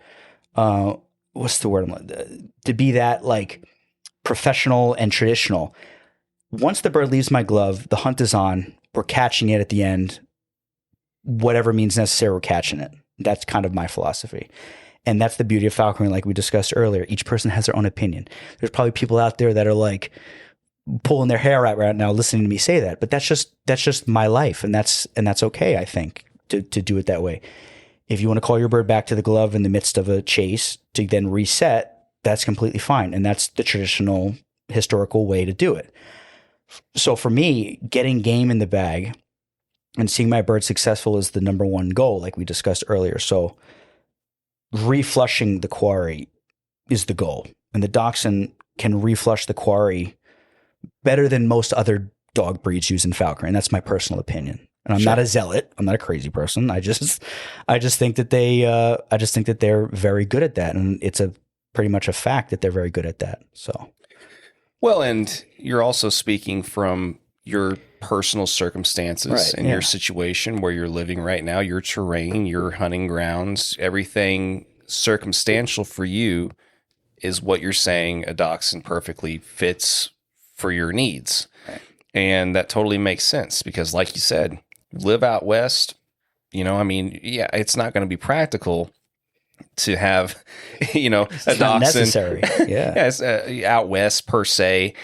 what's the word? To be that like professional and traditional. Once the bird leaves my glove, the hunt is on. We're catching it at the end. Whatever means necessary, we're catching it. That's kind of my philosophy. And that's the beauty of falconry, like we discussed earlier. Each person has their own opinion. There's probably people out there that are like pulling their hair out right now listening to me say that, but that's just my life, and that's okay, I think, to do it that way. If you want to call your bird back to the glove in the midst of a chase to then reset, that's completely fine, and that's the traditional historical way to do it. So for me, getting game in the bag and seeing my bird successful is the number one goal, like we discussed earlier. So reflushing the quarry is the goal, and the Dachshund can reflush the quarry better than most other dog breeds used in falconry, and that's my personal opinion. And I'm not a zealot. I'm not a crazy person. I just think that they're very good at that, and it's pretty much a fact that they're very good at that. So, well, and you're also speaking from your personal circumstances, right, and your situation where you're living right now, your terrain, your hunting grounds, everything circumstantial for you is what you're saying a dachshund perfectly fits for your needs. Right. And that totally makes sense because, like you said, live out west, it's not going to be practical to have, a dachshund necessary. Yeah. Out west per se,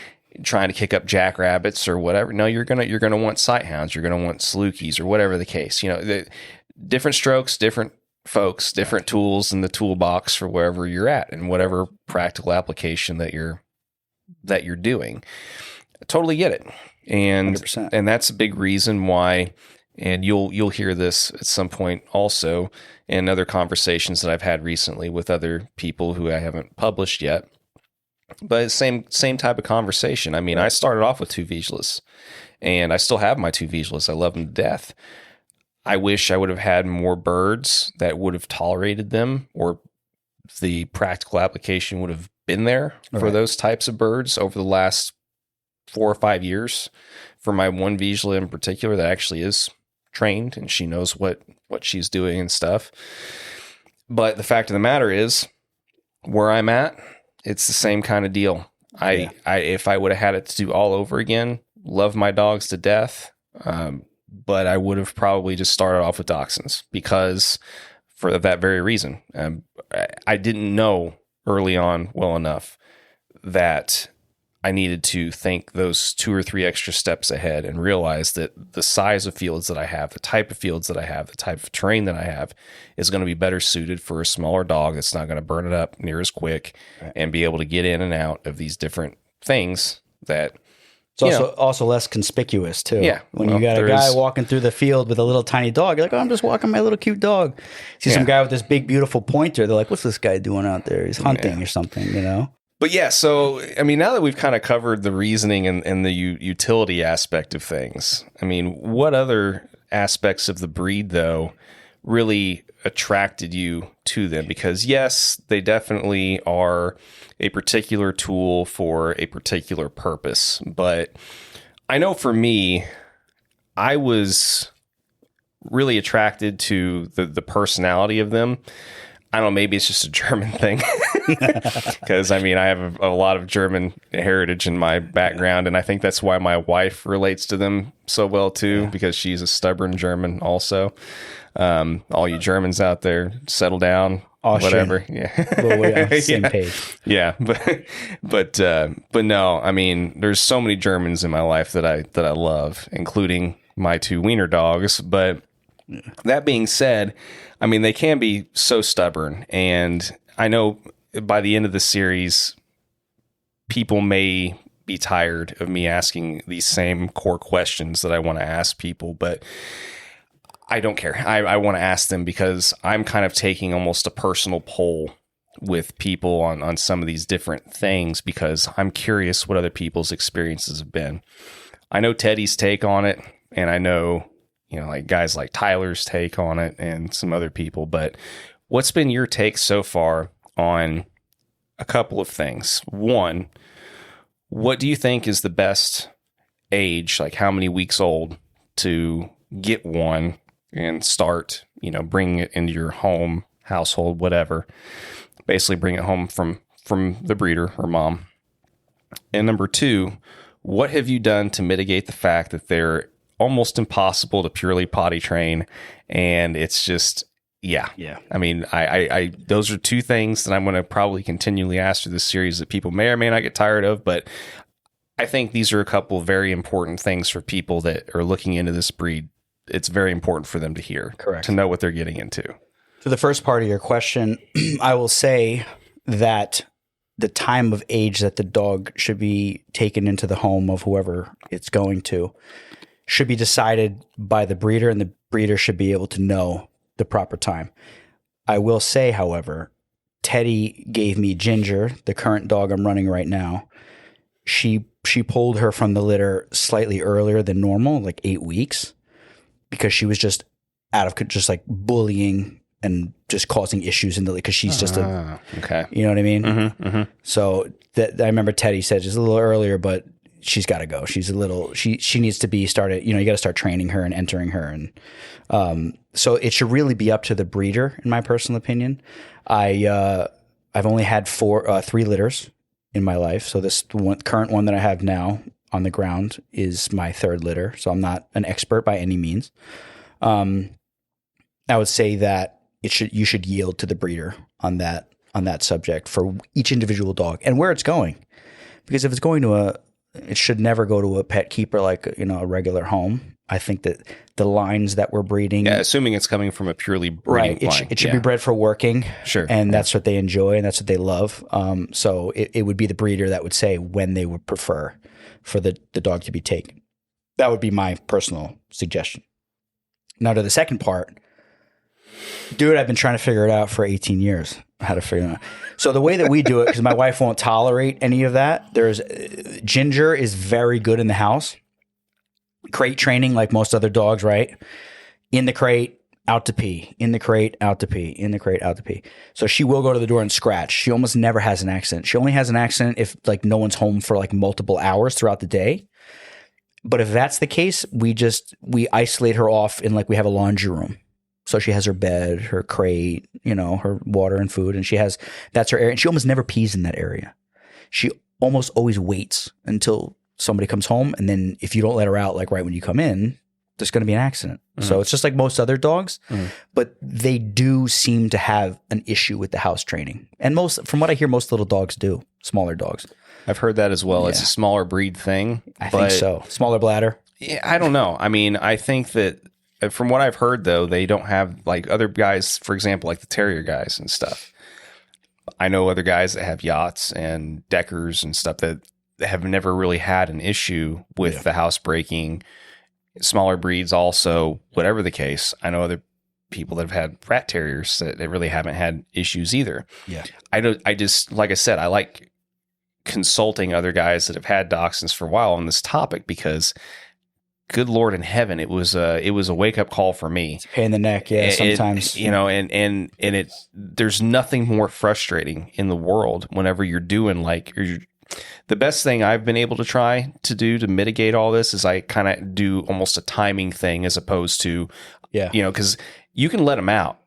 trying to kick up jackrabbits or whatever. No, you're gonna want sighthounds. You're gonna want salukis or whatever the case. Different strokes, different folks, different tools in the toolbox for wherever you're at and whatever practical application that you're doing. I totally get it, and 100%. And that's a big reason why. And you'll hear this at some point also in other conversations that I've had recently with other people who I haven't published yet. But same type of conversation. I mean, I started off with 2 Vizslas, and I still have my 2 Vizslas. I love them to death. I wish I would have had more birds that would have tolerated them, or the practical application would have been there for those types of birds over the last 4 or 5 years. For my 1 Vizsla in particular, that actually is trained and she knows what she's doing and stuff. But the fact of the matter is, where I'm at, it's the same kind of deal. I if I would have had it to do all over again, love my dogs to death, but I would have probably just started off with dachshunds because for that very reason. I didn't know early on well enough that I needed to think those 2 or 3 extra steps ahead and realize that the size of fields that I have, the type of fields that I have, the type of terrain that I have is going to be better suited for a smaller dog that's not going to burn it up near as quick and be able to get in and out of these different things that... It's also less conspicuous too. Yeah. When you got a guy walking through the field with a little tiny dog, you're like, oh, I'm just walking my little cute dog. See some guy with this big, beautiful pointer. They're like, what's this guy doing out there? He's hunting or something, But yeah, so, I mean, now that we've kind of covered the reasoning and the utility aspect of things, I mean, what other aspects of the breed, though, really attracted you to them? Because, yes, they definitely are a particular tool for a particular purpose. But I know for me, I was really attracted to the personality of them. I don't know, maybe it's just a German thing because I have a lot of German heritage in my background. And I think that's why my wife relates to them so well too, because she's a stubborn German also. All you Germans out there, settle down, whatever. Yeah. Well, we're on the same page. Yeah. But no, I mean, there's so many Germans in my life that I love, including my 2 wiener dogs. But that being said, I mean, they can be so stubborn. And I know by the end of the series, people may be tired of me asking these same core questions that I want to ask people, but I don't care. I want to ask them because I'm kind of taking almost a personal poll with people on some of these different things because I'm curious what other people's experiences have been. I know Teddy's take on it, and I know like guys like Tyler's take on it and some other people, but what's been your take so far on a couple of things? One, what do you think is the best age, like how many weeks old to get one and start, bringing it into your home, household, whatever, basically bring it home from the breeder or mom? And number 2, what have you done to mitigate the fact that they're almost impossible to purely potty train, and it's just yeah. I mean, I those are 2 things that I'm going to probably continually ask through this series that people may or may not get tired of, but I think these are a couple of very important things for people that are looking into this breed. It's very important for them to hear, correct, to know what they're getting into. To the first part of your question, I will say that the time of age that the dog should be taken into the home of whoever it's going to should be decided by the breeder, and the breeder should be able to know the proper time. I will say, however, Teddy gave me Ginger, the current dog I'm running right now. She pulled her from the litter slightly earlier than normal, like 8 weeks, because she was just just like bullying and just causing issues in the, because she's just okay. You know what I mean? Mm-hmm, mm-hmm. So I remember Teddy said just a little earlier, but she's got to go. She's a little, she needs to be started, you got to start training her and entering her. And so it should really be up to the breeder, in my personal opinion. I've only had 3 litters in my life. So this current one that I have now on the ground is my 3rd litter. So I'm not an expert by any means. I would say that you should yield to the breeder on that subject for each individual dog and where it's going. Because if it's going to it should never go to a pet keeper like, a regular home. I think that the lines that we're breeding. Yeah, assuming it's coming from a purely breeding line. It should be bred for working. Sure. And that's what they enjoy and that's what they love. So it would be the breeder that would say when they would prefer for the dog to be taken. That would be my personal suggestion. Now to the second part. Dude, I've been trying to figure it out for 18 years. How to figure it out. So the way that we do it, because my wife won't tolerate any of that, Ginger is very good in the house. Crate training like most other dogs, right? In the crate, out to pee. In the crate, out to pee. In the crate, out to pee. So she will go to the door and scratch. She almost never has an accident. She only has an accident if like no one's home for like multiple hours throughout the day. But if that's the case, we isolate her off in like we have a laundry room. So she has her bed, her crate, her water and food, and that's her area. And she almost never pees in that area. She almost always waits until somebody comes home. And then if you don't let her out, like right when you come in, there's going to be an accident. Mm-hmm. So it's just like most other dogs, but they do seem to have an issue with the house training. And from what I hear, most little dogs do, smaller dogs. I've heard that as well. Yeah. It's a smaller breed thing. I think so. Smaller bladder. Yeah, I don't know. I mean, I think that from what I've heard, though, they don't have like other guys, for example, like the terrier guys and stuff. I know other guys that have yachts and deckers and stuff that have never really had an issue with the house breaking. Smaller breeds also, whatever the case. I know other people that have had rat terriers that really haven't had issues either. Yeah. I just, like I said, I like consulting other guys that have had dachshunds for a while on this topic because good Lord in heaven, it was a wake up call for me. It's a pain in the neck, yeah. Sometimes and there's nothing more frustrating in the world whenever you're doing the best thing I've been able to try to do to mitigate all this is I kind of do almost a timing thing as opposed to because you can let them out,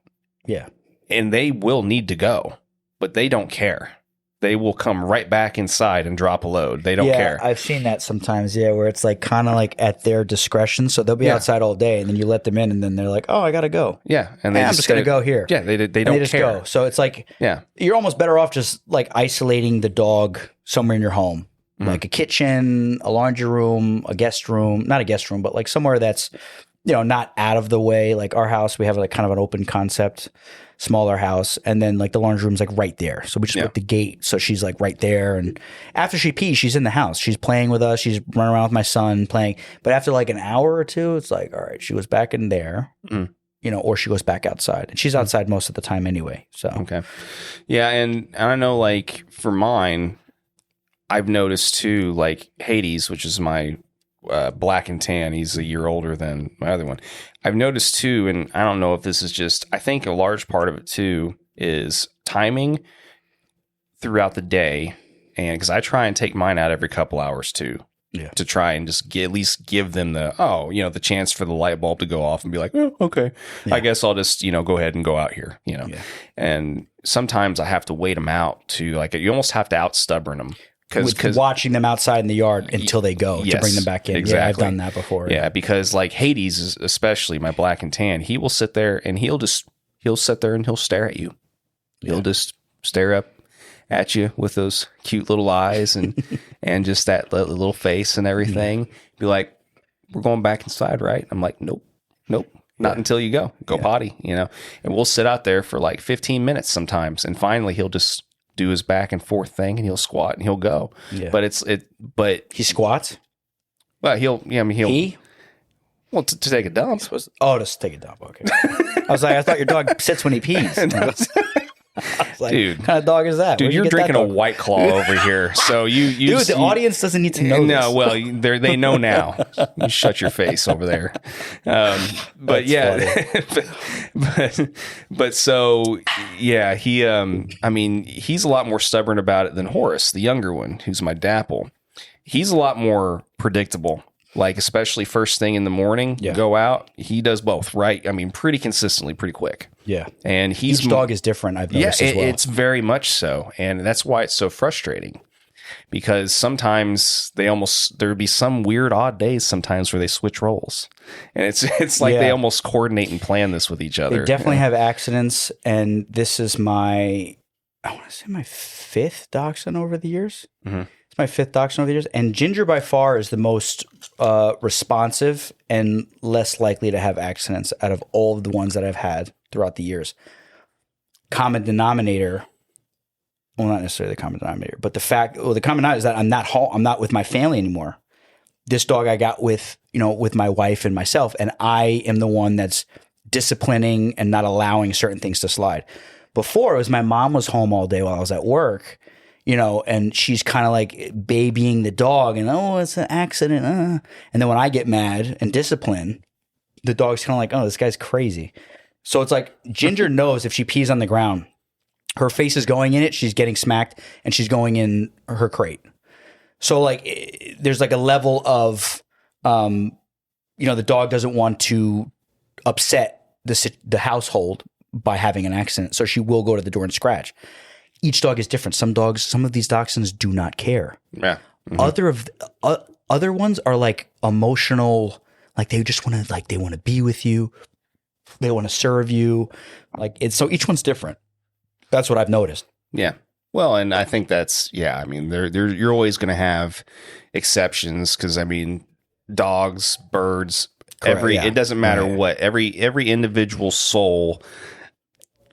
and they will need to go, but they don't care. They will come right back inside and drop a load. They don't care. I've seen that sometimes, where it's like kind of like at their discretion. So they'll be outside all day and then you let them in and then they're like, oh, I got to go. Yeah. And I'm just going to go here. Yeah. They don't just care. Go. So it's like, you're almost better off just like isolating the dog somewhere in your home, like a kitchen, a laundry room, a guest room, not a guest room, but like somewhere that's, not out of the way. Like our house, we have like kind of an open concept, smaller house, and then like the laundry room's like right there. So we just put the gate, so she's like right there. And after she pees, she's in the house. She's playing with us. She's running around with my son playing. But after like an hour or two, it's like, all right, she was back in there, or she goes back outside, and she's outside most of the time anyway. So okay, yeah, and I know like for mine, I've noticed too, like Hades, which is my black and tan. He's a year older than my other one. I've noticed too, and I don't know if this is just, I think a large part of it too is timing throughout the day. And because I try and take mine out every couple hours too, to try and just at least give them the chance for the light bulb to go off and be like, oh, okay, I guess I'll just, go ahead and go out here, And sometimes I have to wait them out to like, you almost have to out stubborn them. Because watching them outside in the yard until they go to bring them back in. Exactly. Yeah, I've done that before. Yeah, because like Hades, especially my black and tan, he will sit there and he'll sit there and he'll stare at you. He'll just stare up at you with those cute little eyes and and just that little face and everything. Be like, we're going back inside, right? I'm like, nope, not until you go potty, And we'll sit out there for like 15 minutes sometimes, and finally he'll just do his back and forth thing, and he'll squat and he'll go. Yeah. But he squats. Well, he'll. Well, to take a dump. To take a dump. Okay. I was like, I thought your dog sits when he pees. I was like, dude, what kind of dog is that? Dude, you're drinking a White Claw over here. So the audience doesn't need to know. No, this. Well, they know now. You shut your face over there. But but so yeah, he. He's a lot more stubborn about it than Horace, the younger one, who's my Dapple. He's a lot more predictable. Like, especially first thing in the morning, go out. He does both, right? I mean, pretty consistently, pretty quick. Yeah. And each dog is different, I've noticed as well. It's very much so. And that's why it's so frustrating. Because sometimes there would be some weird, odd days sometimes where they switch roles. And it's like they almost coordinate and plan this with each other. They definitely have accidents. And this is I want to say my 5th Dachshund over the years. Mm-hmm. It's my 5th Dachshund over the years. And Ginger by far is the most responsive and less likely to have accidents out of all of the ones that I've had throughout the years. Common denominator, well, not necessarily the common denominator, but the common denominator is that I'm not with my family anymore. This dog I got with my wife and myself, and I am the one that's disciplining and not allowing certain things to slide. Before, it was my mom was home all day while I was at work, and she's kind of like babying the dog and, oh, it's an accident. And then when I get mad and discipline, the dog's kind of like, oh, this guy's crazy. So it's like Ginger knows if she pees on the ground, her face is going in it, she's getting smacked, and she's going in her crate. So like there's like a level of, the dog doesn't want to upset the household by having an accident. So she will go to the door and scratch. Each dog is different. Some of these dachshunds do not care. Yeah. Mm-hmm. Other ones are like emotional, like they just want to, like they want to be with you. They want to serve you. So each one's different. That's what I've noticed. Yeah. Well, and I think I mean, you're always going to have exceptions because, I mean, dogs, birds, it doesn't matter what, every individual soul,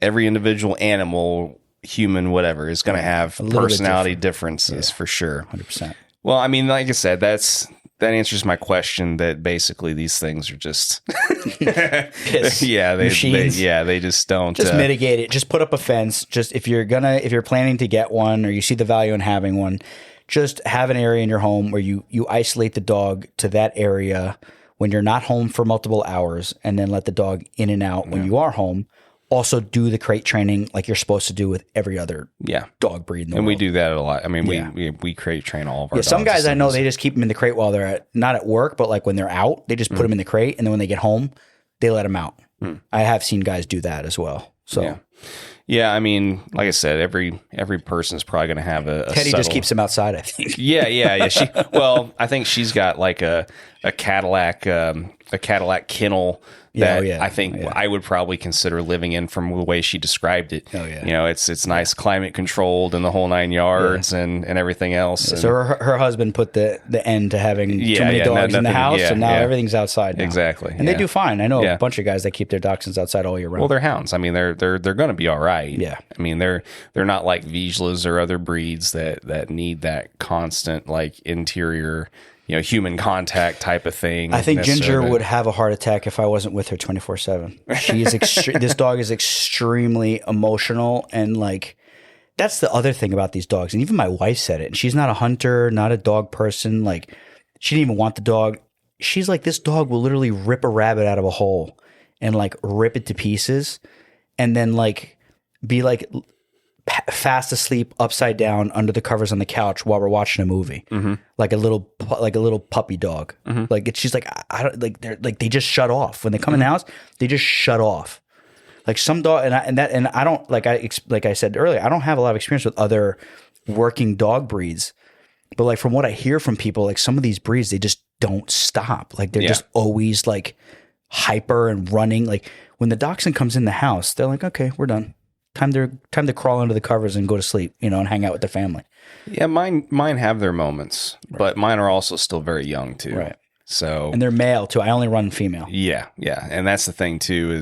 every individual animal, human, whatever, is going to have personality differences for sure. 100%. Well, I mean, like I said, that answers my question that basically these things are just they just don't mitigate it. Just put up a fence. Just if you're planning to get one or you see the value in having one, just have an area in your home where you isolate the dog to that area when you're not home for multiple hours, and then let the dog in and out when you are home. Also do the crate training like you're supposed to do with every other dog breed in the world. And we do that a lot. I mean, we crate train all of our dogs. Some guys I know, they just keep them in the crate while they're not at work, but like when they're out, they just put them in the crate, and then when they get home, they let them out. I have seen guys do that as well. So yeah, I mean, like I said, every person is probably going to have a Teddy just keeps them outside, I think. Yeah. I think she's got like a Cadillac kennel that I think I would probably consider living in from the way she described it. Oh yeah. It's nice, climate controlled and the whole 9 yards and everything else. So her husband put the end to having too many dogs in the house, and now everything's outside now. Exactly. And they do fine. I know a bunch of guys that keep their dachshunds outside all year round. Well, they're hounds. I mean, they're going to be all right. Yeah. I mean, they're not like Vizslas or other breeds that need that constant like interior, human contact type of thing. I think Ginger would have a heart attack if I wasn't with her 24/7. She is this dog is extremely emotional, and like that's the other thing about these dogs. And even my wife said it. And she's not a hunter, not a dog person. Like she didn't even want the dog. She's like, this dog will literally rip a rabbit out of a hole and like rip it to pieces, and then like be like fast asleep upside down under the covers on the couch while we're watching a movie, like a little puppy dog. Like she's like, I don't like, they're like, they just shut off when they come in the house. They just shut off. Like some dog, and I don't like I said earlier, I don't have a lot of experience with other working dog breeds, but like from what I hear from people, like some of these breeds, they just don't stop. Like they're just always like hyper and running. Like when the dachshund comes in the house, they're like, okay, we're done. Time to crawl under the covers and go to sleep, and hang out with the family. Yeah, mine have their moments, but mine are also still very young too. Right. So, and they're male too. I only run female. Yeah, and that's the thing too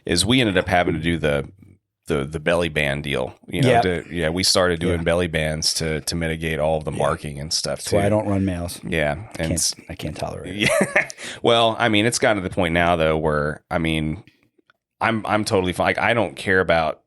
is we ended up having to do the belly band deal. We started doing belly bands to mitigate all of the marking and stuff. That's why I don't run males. Yeah, and I can't tolerate it. Yeah. Well, I mean, it's gotten to the point now though where I mean, I'm totally fine. Like, I don't care about.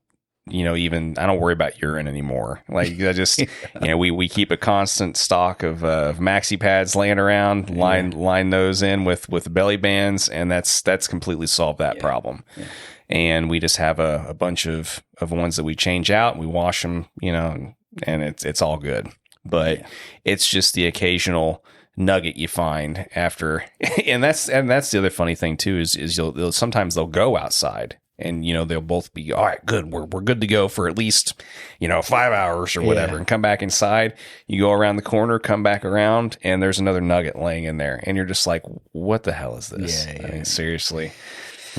Even I don't worry about urine anymore. Like I just, we keep a constant stock of maxi pads laying around, line those in with belly bands, and that's completely solved that problem. Yeah. And we just have a bunch of ones that we change out, we wash them, and it's all good. but it's just the occasional nugget you find after. And that's the other funny thing too, is sometimes they'll go outside and, they'll both be, all right, good. We're good to go for at least, 5 hours or whatever, and come back inside. You go around the corner, come back around, and there's another nugget laying in there. And you're just like, what the hell is this? I mean, seriously.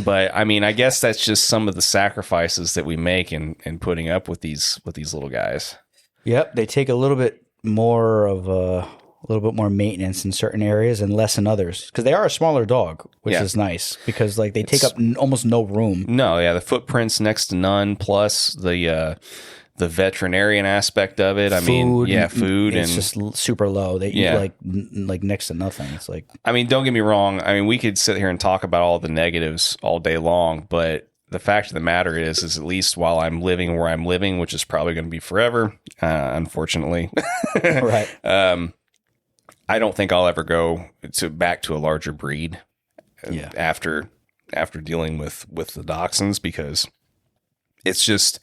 But I mean, I guess that's just some of the sacrifices that we make in putting up with these little guys. Yep. They take a little bit more maintenance in certain areas and less in others, because they are a smaller dog, which is nice, because they take up almost no room. No, the footprint's next to none, plus the veterinarian aspect of it. Food, it's just super low. They eat like next to nothing. It's like, I mean, don't get me wrong. I mean, we could sit here and talk about all the negatives all day long, but the fact of the matter is at least while I'm living where I'm living, which is probably going to be forever, unfortunately. Right. I don't think I'll ever go back to a larger breed after dealing with the Dachshunds, because it's just,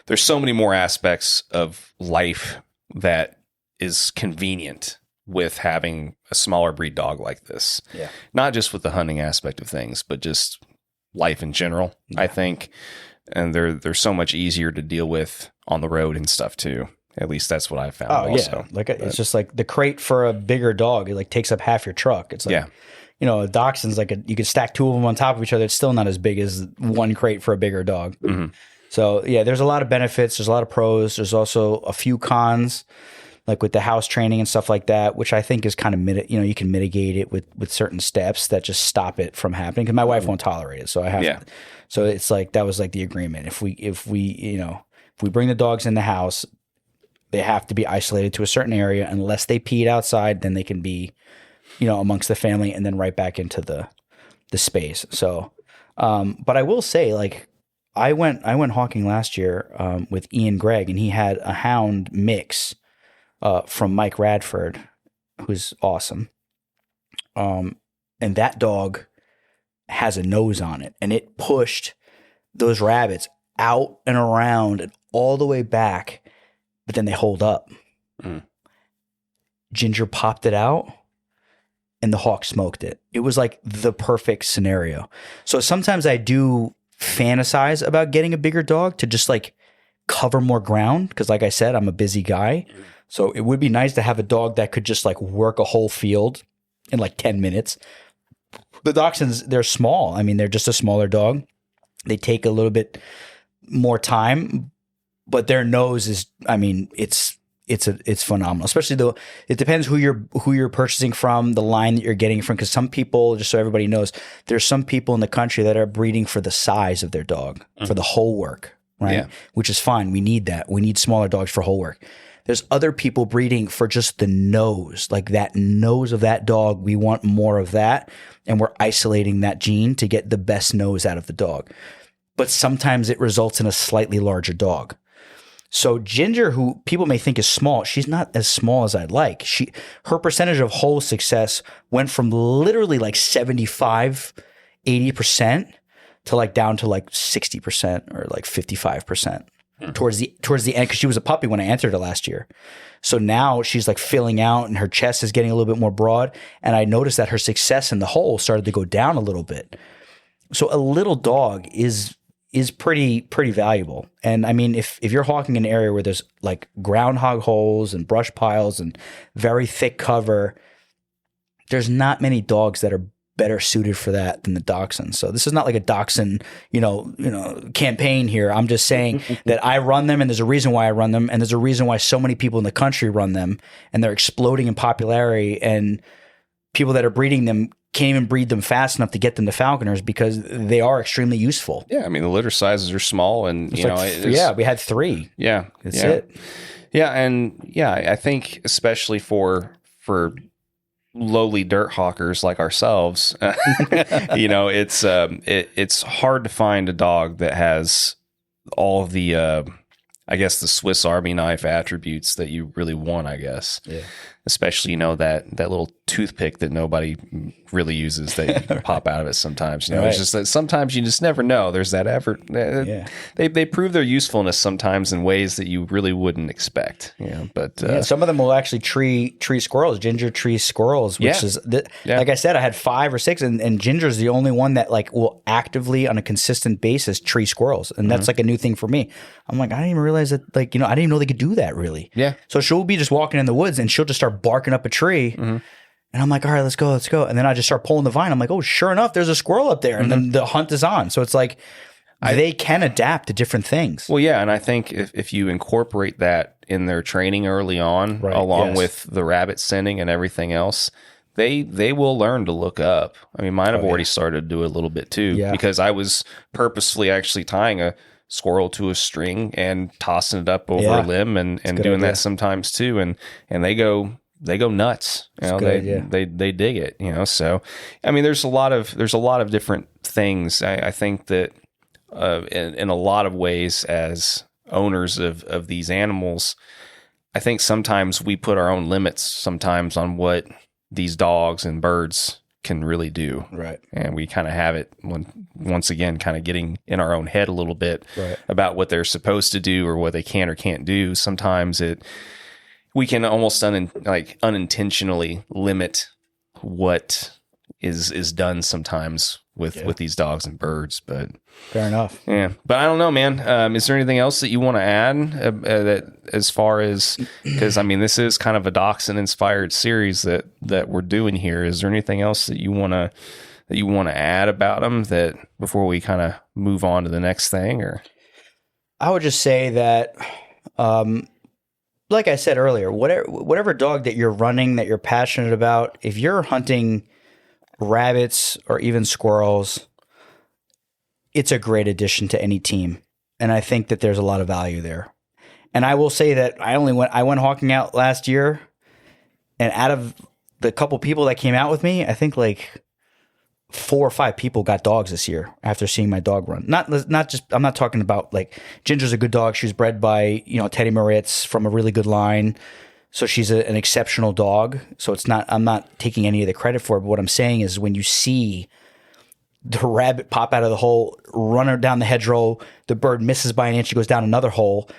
there's so many more aspects of life that is convenient with having a smaller breed dog like this. Yeah. Not just with the hunting aspect of things, but just life in general, I think. And they're so much easier to deal with on the road and stuff too. At least that's what I've found. Also. Yeah. It's just like the crate for a bigger dog. It takes up half your truck. It's like, a Dachshund's you could stack two of them on top of each other. It's still not as big as one crate for a bigger dog. Mm-hmm. So there's a lot of benefits. There's a lot of pros. There's also a few cons, like with the house training and stuff like that, which I think is kind of, you can mitigate it with certain steps that just stop it from happening. Because my wife won't tolerate it. So I have to. So it's that was the agreement. If we bring the dogs in the house, they have to be isolated to a certain area. Unless they peed outside, then they can be, amongst the family and then right back into the space. So, but I will say, I went hawking last year with Ian Gregg, and he had a hound mix from Mike Radford, who's awesome. And that dog has a nose on it, and it pushed those rabbits out and around and all the way back. But then they hold up. Ginger popped it out, and the hawk smoked it. It was the perfect scenario. So sometimes I do fantasize about getting a bigger dog to just cover more ground, because like I said, I'm a busy guy. So it would be nice to have a dog that could just work a whole field in 10 minutes. The Dachshunds, they're small. I mean, they're just a smaller dog. They take a little bit more time, but their nose is, I mean, it's phenomenal. Especially though, it depends who you're purchasing from, the line that you're getting from. Because some people, just so everybody knows, there's some people in the country that are breeding for the size of their dog, for the whole work, right? Yeah. Which is fine. We need that. We need smaller dogs for whole work. There's other people breeding for just the nose, that nose of that dog. We want more of that, and we're isolating that gene to get the best nose out of the dog. But sometimes it results in a slightly larger dog. So Ginger, who people may think is small, she's not as small as I'd like. Her percentage of whole success went from literally 75, 80% to down to 60% or 55% towards the end, because she was a puppy when I entered her last year. So now she's filling out, and her chest is getting a little bit more broad. And I noticed that her success in the hole started to go down a little bit. So a little dog is pretty valuable. And I mean, if you're hawking an area where there's groundhog holes and brush piles and very thick cover, there's not many dogs that are better suited for that than the Dachshund. So this is not a Dachshund, campaign here. I'm just saying that I run them, and there's a reason why I run them, and there's a reason why so many people in the country run them, and they're exploding in popularity, and people that are breeding them can't even breed them fast enough to get them to Falconers, because they are extremely useful. Yeah, I mean, the litter sizes are small, and we had 3. Yeah, that's it. Yeah, and I think especially for lowly dirt hawkers like ourselves, it's hard to find a dog that has all of the I guess the Swiss Army knife attributes that you really want, I guess. Yeah. especially, that little toothpick that nobody really uses that you pop out of it sometimes. It's just that sometimes you just never know. There's that effort. They prove their usefulness sometimes in ways that you really wouldn't expect. But some of them will actually tree squirrels, ginger tree squirrels, which is like I said, I had 5 or 6, and Ginger's the only one that like will actively on a consistent basis tree squirrels, and that's like a new thing for me. I'm like, I didn't even realize that, like, I didn't even know they could do that, really. Yeah. So she'll be just walking in the woods and she'll just start barking up a tree. And I'm like, all right, let's go. And then I just start pulling the vine. I'm like, oh, sure enough, there's a squirrel up there. And then the hunt is on. So it's like, they can adapt to different things. Well, yeah. And I think if you incorporate that in their training early on, along with the rabbit scenting and everything else, they will learn to look up. I mean, mine have already started to do it a little bit too, because I was purposefully actually tying a squirrel to a string and tossing it up over a limb and doing that sometimes too. And they go nuts. They dig it, so I mean there's a lot of different things. I think that in a lot of ways as owners of these animals, I think sometimes we put our own limits sometimes on what these dogs and birds can really do. Right. And we kind of have it once again kind of getting in our own head a little bit about what they're supposed to do or what they can or can't do. Sometimes we can almost unintentionally limit what is done sometimes with these dogs and birds. But fair enough. Yeah. But I don't know, man. Is there anything else that you want to add that as far as, because I mean, this is kind of a dachshund inspired series that we're doing here. Is there anything else that you want to add about them that before we kind of move on to the next thing? Or I would just say that, like I said earlier, whatever dog that you're running, that you're passionate about, if you're hunting rabbits or even squirrels, it's a great addition to any team. And I think that there's a lot of value there. And I will say that I went hawking out last year, and out of the couple people that came out with me, I think like 4 or 5 people got dogs this year after seeing my dog run. Not just, I'm not talking about like, Ginger's a good dog. She was bred by, Teddy Moritz from a really good line. So she's an exceptional dog. So I'm not taking any of the credit for it. But what I'm saying is when you see the rabbit pop out of the hole, run her down the hedgerow, the bird misses by an inch, she goes down another hole,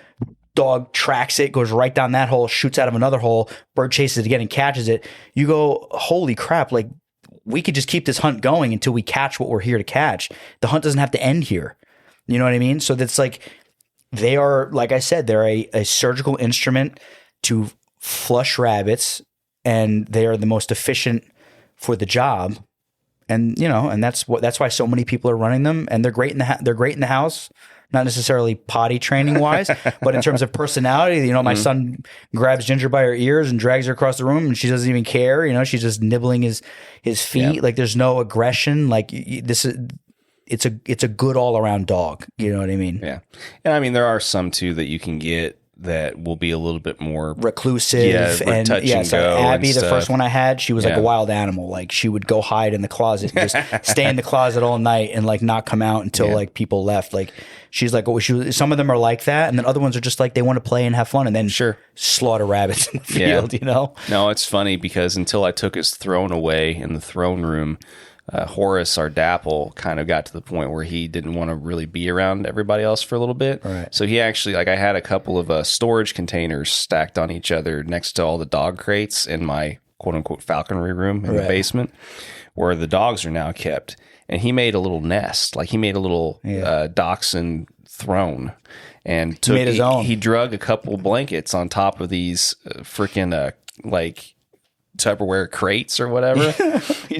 dog tracks it, goes right down that hole, shoots out of another hole, bird chases it again and catches it. You go, holy crap, like we could just keep this hunt going until we catch what we're here to catch. The hunt doesn't have to end here. You know what I mean? So that's like, they are, like I said, they're a surgical instrument to flush rabbits, and they are the most efficient for the job. And and that's why so many people are running them, and they're great in the house, not necessarily potty training wise, but in terms of personality. My son grabs Ginger by her ears and drags her across the room, and she doesn't even care. She's just nibbling his feet. Yeah. Like there's no aggression. Like it's a good all around dog. You know what I mean? Yeah. And I mean there are some too that you can get that will be a little bit more reclusive and touch and go. Abby, the first one I had, she was like a wild animal. Like she would go hide in the closet and just stay in the closet all night and like not come out until like people left. Like she's like, some of them are like that, and then other ones are just like they want to play and have fun, and then slaughter rabbits in the field. No, it's funny because until I took his throne away in the throne room, Horace, our dapple, kind of got to the point where he didn't want to really be around everybody else for a little bit. Right. So he actually, I had a couple of storage containers stacked on each other next to all the dog crates in my quote unquote falconry room in the basement where the dogs are now kept. And he made a little nest, like he made a little dachshund throne, and made his own. He drug a couple blankets on top of these freaking Tupperware crates or whatever.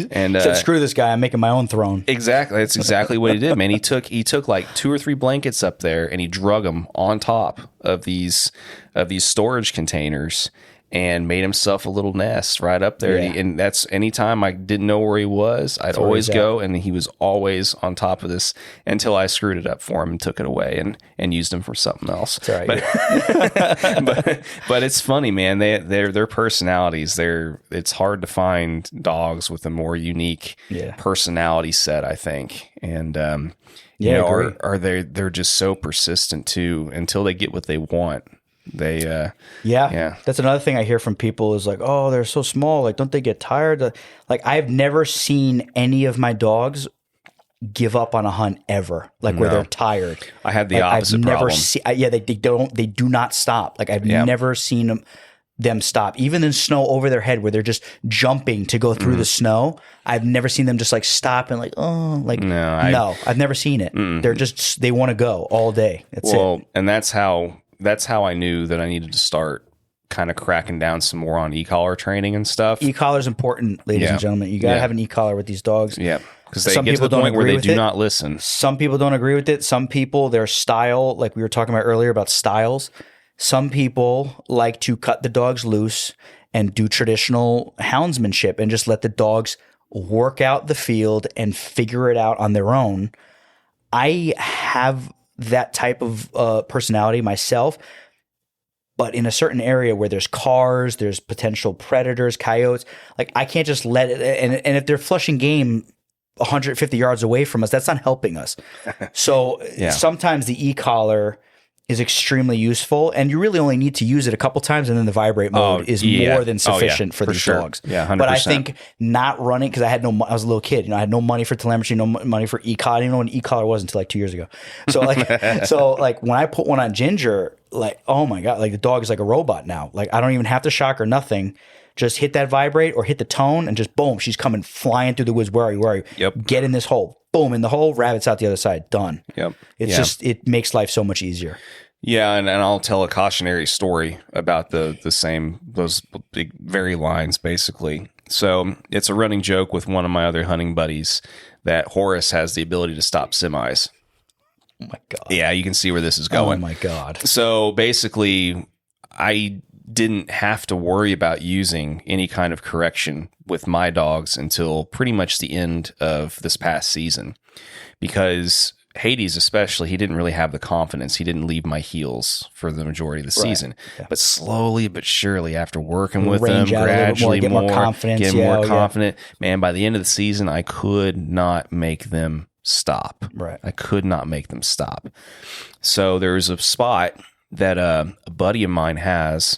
And said, screw this guy, I'm making my own throne. Exactly. That's exactly what he did, man. He took like 2 or 3 blankets up there and he drug them on top of these storage containers and made himself a little nest right up there. Yeah. And that's anytime I didn't know where he was, I'd always go, and he was always on top of this until I screwed it up for him and took it away and used him for something else. That's right. But it's funny, man. Their personalities. It's hard to find dogs with a more unique personality set, I think. And they're just so persistent too until they get what they want. That's another thing I hear from people is like, oh, they're so small. Like, don't they get tired? Like, I've never seen any of my dogs give up on a hunt ever, like where they're tired. I had the opposite problem. They do not stop. Like, I've never seen them stop, even in snow over their head where they're just jumping to go through the snow. I've never seen them just like stop and like, oh, like, no, I've never seen it. They're just, they want to go all day. That's it. And that's how I knew that I needed to start kind of cracking down some more on e-collar training and stuff. E-collar is important, ladies and gentlemen. You got to have an e-collar with these dogs. Yeah. Because they get to the point where they do not listen. Some people don't agree with it. Some people, their style, like we were talking about earlier about styles, some people like to cut the dogs loose and do traditional houndsmanship and just let the dogs work out the field and figure it out on their own. I have that type of personality myself, but in a certain area where there's cars, there's potential predators, coyotes, like I can't just let it. And if they're flushing game 150 yards away from us, that's not helping us. So sometimes the e-collar is extremely useful, and you really only need to use it a couple times, and then the vibrate mode is more than sufficient for these dogs. Yeah, 100%. But I think not running, because I was a little kid, I had no money for telemetry, no money for e-collar. I didn't know what an e-collar was until like 2 years ago. So like, when I put one on Ginger, like, oh my God, like the dog is like a robot now. Like I don't even have to shock or nothing. Just hit that vibrate or hit the tone and just boom, she's coming flying through the woods. Where are you? Yep. Get in this hole. Boom, in the hole, rabbit's out the other side. Done. Yep. It's just, it makes life so much easier. Yeah, and I'll tell a cautionary story about those big, very lines, basically. So it's a running joke with one of my other hunting buddies that Horace has the ability to stop semis. Oh my God. Yeah, you can see where this is going. Oh my God. So basically, I didn't have to worry about using any kind of correction with my dogs until pretty much the end of this past season, because Hades especially, he didn't really have the confidence. He didn't leave my heels for the majority of the season. Yeah. But slowly but surely, after working with him, gradually get more confidence. Get more confident. Man, by the end of the season, I could not make them stop. Right. I could not make them stop. So there's a spot that a buddy of mine has,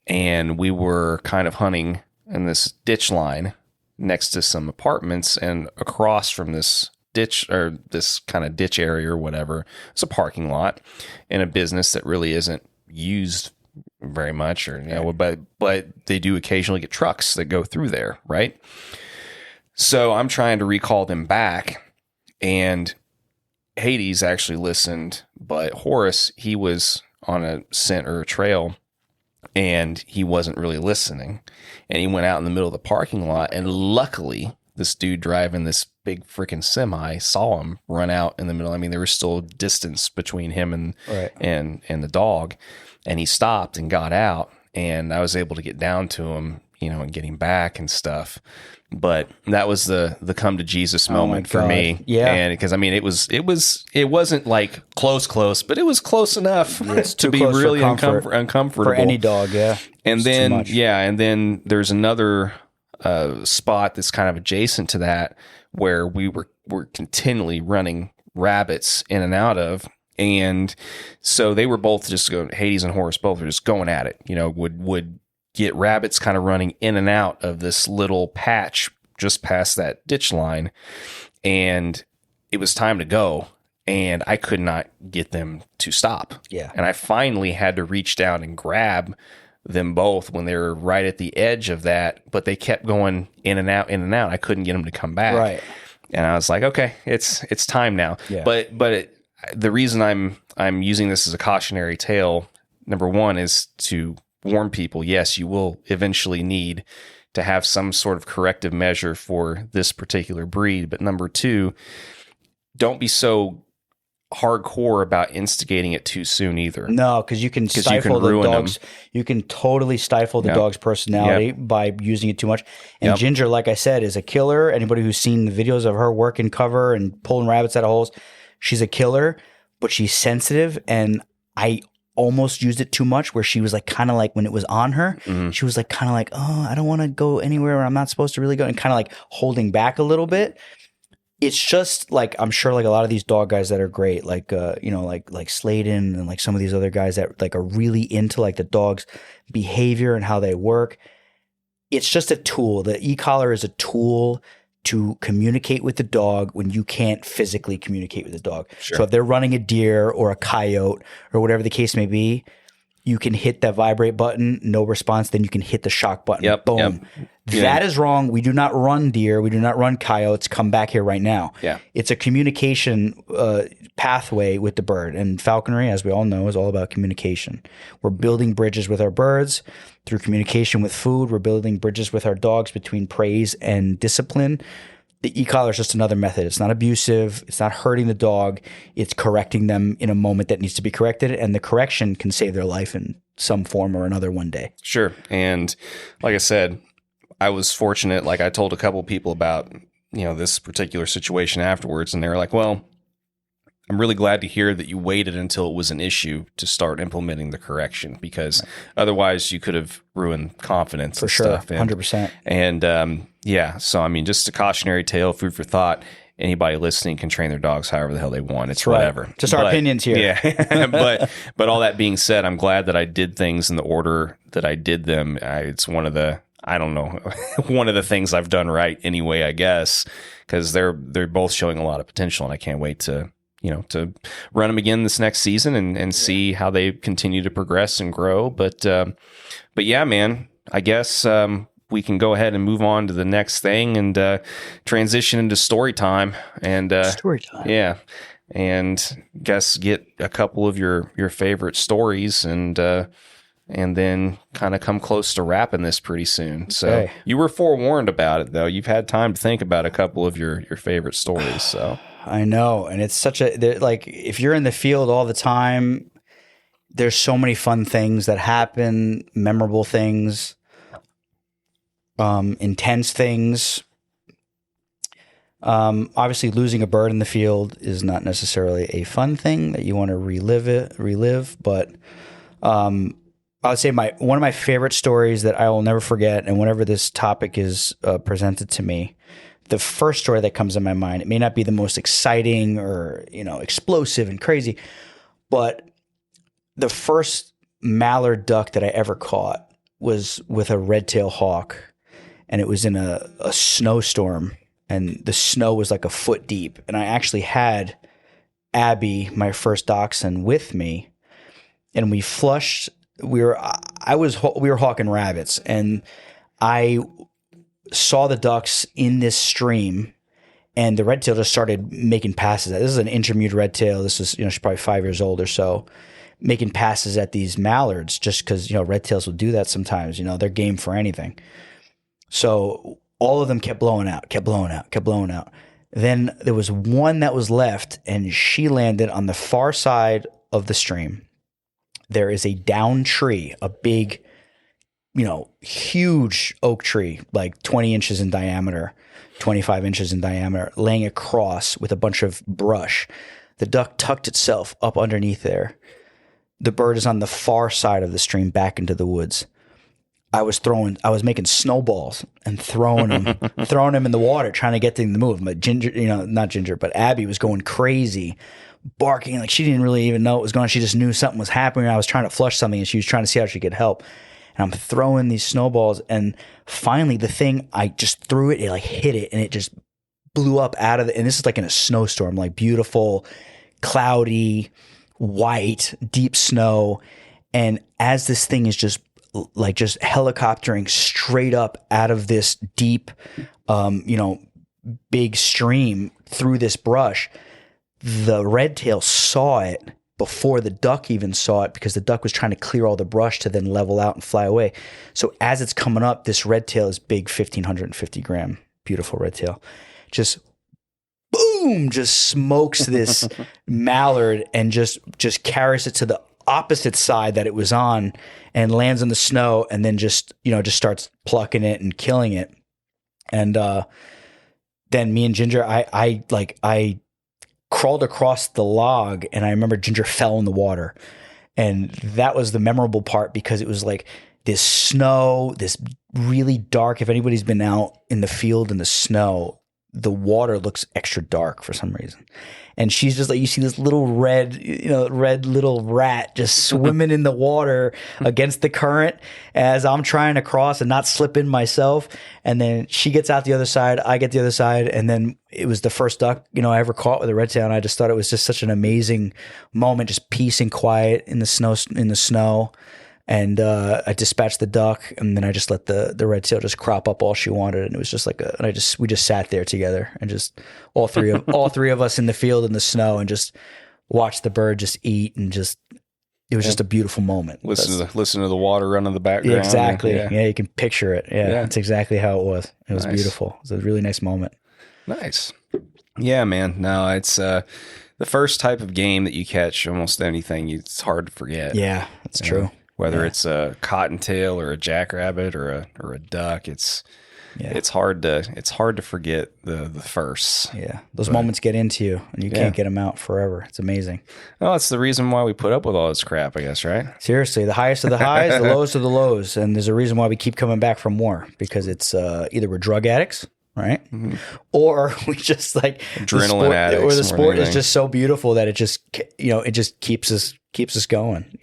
and we were kind of hunting in this ditch line next to some apartments, and across from this ditch, or this kind of ditch area or whatever, it's a parking lot in a business that really isn't used very much, or but they do occasionally get trucks that go through there, right? So I'm trying to recall them back, and Hades actually listened, but Horace, he was on a scent or a trail, and he wasn't really listening, and he went out in the middle of the parking lot, and luckily this dude driving this big freaking semi saw him run out in the middle. I mean, there was still distance between him and the dog, and he stopped and got out, and I was able to get down to him, and get him back and stuff. But that was the come to Jesus moment for me. Yeah. And because I mean, it wasn't like close, but it was close enough to be really uncomfortable for any dog. Yeah. And then there's another spot that's kind of adjacent to that where we're continually running rabbits in and out of. And so they were both just going, Hades and Horace both were just going at it, would get rabbits kind of running in and out of this little patch just past that ditch line. And it was time to go, and I could not get them to stop. Yeah. And I finally had to reach down and grab them both when they were right at the edge of that, but they kept going in and out. I couldn't get them to come back. Right. And I was like, okay, it's time now. Yeah. But the reason I'm using this as a cautionary tale, number one, is to warn people, yes, you will eventually need to have some sort of corrective measure for this particular breed. But number two, don't be so hardcore about instigating it too soon either. No, because you can stifle the dog's. You can totally stifle the dog's personality by using it too much. And Ginger, like I said, is a killer. Anybody who's seen the videos of her working cover and pulling rabbits out of holes, she's a killer, but she's sensitive. And I almost used it too much, where she was like, kind of like when it was on her, she was like, kind of like, oh, I don't want to go anywhere where I'm not supposed to really go, and kind of like holding back a little bit. it's just like, I'm sure like a lot of these dog guys that are great, like, like Sladen and like some of these other guys that like are really into like the dog's behavior and how they work. It's just a tool. The e-collar is a tool to communicate with the dog when you can't physically communicate with the dog. Sure. So if they're running a deer or a coyote or whatever the case may be, you can hit that vibrate button, no response, then you can hit the shock button. Yep. Boom. Yep. That is wrong. We do not run deer. We do not run coyotes. Come back here right now. Yeah. It's a communication pathway with the bird. And falconry, as we all know, is all about communication. We're building bridges with our birds through communication with food. We're building bridges with our dogs between praise and discipline. The e-collar is just another method. It's not abusive. It's not hurting the dog. It's correcting them in a moment that needs to be corrected. And the correction can save their life in some form or another one day. Sure. And like I said, I was fortunate. Like I told a couple of people about, this particular situation afterwards. And they were like, well, I'm really glad to hear that you waited until it was an issue to start implementing the correction, because otherwise you could have ruined confidence for and sure, stuff. 100%. And so I mean, just a cautionary tale, food for thought. Anybody listening can train their dogs however the hell they want. It's whatever. Just our opinions here. Yeah. but all that being said, I'm glad that I did things in the order that I did them. It's one of the, I don't know, one of the things I've done right anyway, I guess, because they're both showing a lot of potential, and I can't wait to run them again this next season and see how they continue to progress and grow. But yeah, man, I guess we can go ahead and move on to the next thing and transition into story time. And story time. Yeah. And guess get a couple of your favorite stories and then kind of come close to wrapping this pretty soon. Okay. So you were forewarned about it, though. You've had time to think about a couple of your favorite stories. So I know. And it's such like, if you're in the field all the time, there's so many fun things that happen, memorable things, intense things. Obviously losing a bird in the field is not necessarily a fun thing that you want to relive. But, I would say one of my favorite stories that I will never forget, and whenever this topic is presented to me, the first story that comes in my mind, it may not be the most exciting or, explosive and crazy, but the first mallard duck that I ever caught was with a red-tailed hawk, and it was in a snowstorm, and the snow was like a foot deep, and I actually had Abby, my first dachshund, with me, and we flushed. We were hawking rabbits, and I saw the ducks in this stream, and the red tail just started making passes. This is an intermediate red tail. This is, she's probably 5 years old or so, making passes at these mallards just because, red tails will do that sometimes. They're game for anything. So all of them kept blowing out. Then there was one that was left, and she landed on the far side of the stream. There is a down tree, a big, huge oak tree, like 20 inches in diameter, 25 inches in diameter, laying across with a bunch of brush. The duck tucked itself up underneath there. The bird is on the far side of the stream back into the woods. I was making snowballs and throwing them in the water, trying to get them to move. But not Ginger, but Abby was going crazy, barking like she didn't really even know what was going on. She just knew something was happening. I was trying to flush something, and she was trying to see how she could help. And I'm throwing these snowballs, and finally the thing, I just threw it, it like hit it, and it just blew up out of it. And this is like in a snowstorm, like beautiful, cloudy, white, deep snow. And as this thing is just helicoptering straight up out of this deep, big stream through this brush, the red tail saw it before the duck even saw it, because the duck was trying to clear all the brush to then level out and fly away. So as it's coming up, this red tail is big, 1,550 gram, beautiful red tail, just boom, just smokes this mallard and just carries it to the opposite side that it was on and lands in the snow, and then just starts plucking it and killing it. And then me and Ginger, I crawled across the log, and I remember Ginger fell in the water. And that was the memorable part, because it was like this snow, this really dark, if anybody's been out in the field in the snow, the water looks extra dark for some reason. And she's just like, you see this little red little rat just swimming in the water against the current as I'm trying to cross and not slip in myself. And then she gets out the other side, I get the other side. And then it was the first duck, I ever caught with a red tail. And I just thought it was just such an amazing moment, just peace and quiet in the snow. And I dispatched the duck, and then I just let the red tail just crop up all she wanted, and it was just like we just sat there together, and just all three of us in the field in the snow, and just watched the bird just eat, and just it was just a beautiful moment. Listen to the water run in the background. Yeah, exactly. Yeah, you can picture it. Yeah, that's exactly how it was. It was beautiful. It was a really nice moment. Nice. Yeah, man. No, it's the first type of game that you catch. Almost anything, it's hard to forget. Yeah, that's true. Whether it's a cottontail or a jackrabbit or a duck, it's hard to forget the firsts. Yeah, those moments get into you, and you can't get them out forever. It's amazing. Well, that's the reason why we put up with all this crap, I guess, right? Seriously, the highest of the highs, the lowest of the lows, and there's a reason why we keep coming back for more, because it's either we're drug addicts, right, or we just like adrenaline addicts, or the sport is just so beautiful that it just keeps us going.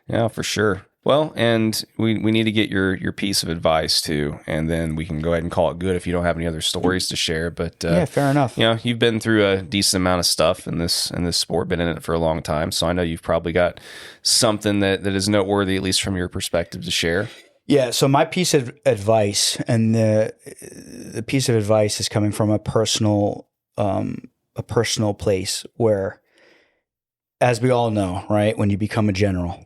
Yeah, for sure. Well, and we need to get your piece of advice too, and then we can go ahead and call it good if you don't have any other stories to share. But fair enough. You've been through a decent amount of stuff in this sport, been in it for a long time, so I know you've probably got something that is noteworthy, at least from your perspective, to share. Yeah. So my piece of advice, and the piece of advice is coming from a personal place where, as we all know, right, when you become a general,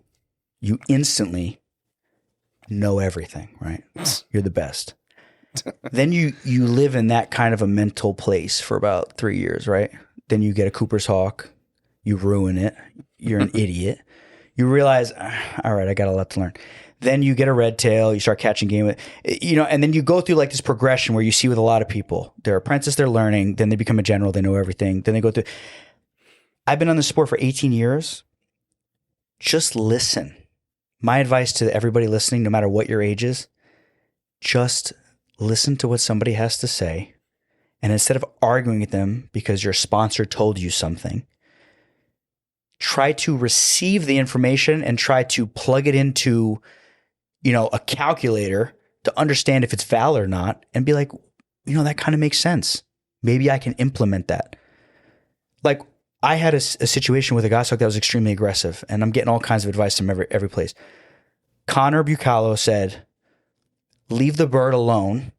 you instantly know everything, right? You're the best. Then you live in that kind of a mental place for about 3 years, right? Then you get a Cooper's Hawk, you ruin it, you're an idiot. You realize, all right, I got a lot to learn. Then you get a red tail, you start catching game with, and then you go through like this progression where you see with a lot of people, they're apprentice, they're learning, then they become a general, they know everything, then they go through. I've been on the sport for 18 years. Just listen. My advice to everybody listening, no matter what your age is, just listen to what somebody has to say. And instead of arguing with them because your sponsor told you something, try to receive the information and try to plug it into, a calculator to understand if it's valid or not, and be like, that kind of makes sense. Maybe I can implement that. Like, I had a situation with a goshawk that was extremely aggressive, and I'm getting all kinds of advice from every place. Connor Bucalo said, leave the bird alone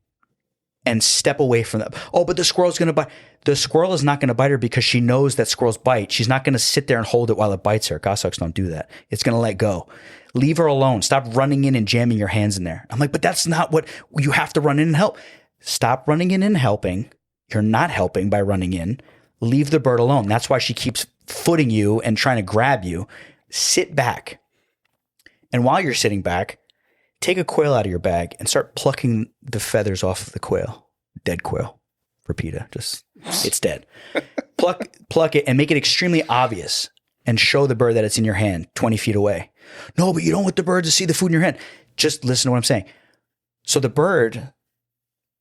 and step away from them. Oh, but the squirrel's going to bite. The squirrel is not going to bite her because she knows that squirrels bite. She's not going to sit there and hold it while it bites her. Goshawks don't do that. It's going to let go. Leave her alone. Stop running in and jamming your hands in there. I'm like, but that's not what you have to run in and help. Stop running in and helping. You're not helping by running in. Leave the bird alone. That's why she keeps footing you and trying to grab you. Sit back. And while you're sitting back, take a quail out of your bag and start plucking the feathers off of the quail. Dead quail. For PETA. It's dead. Pluck it and make it extremely obvious and show the bird that it's in your hand 20 feet away. No, but you don't want the bird to see the food in your hand. Just listen to what I'm saying. So the bird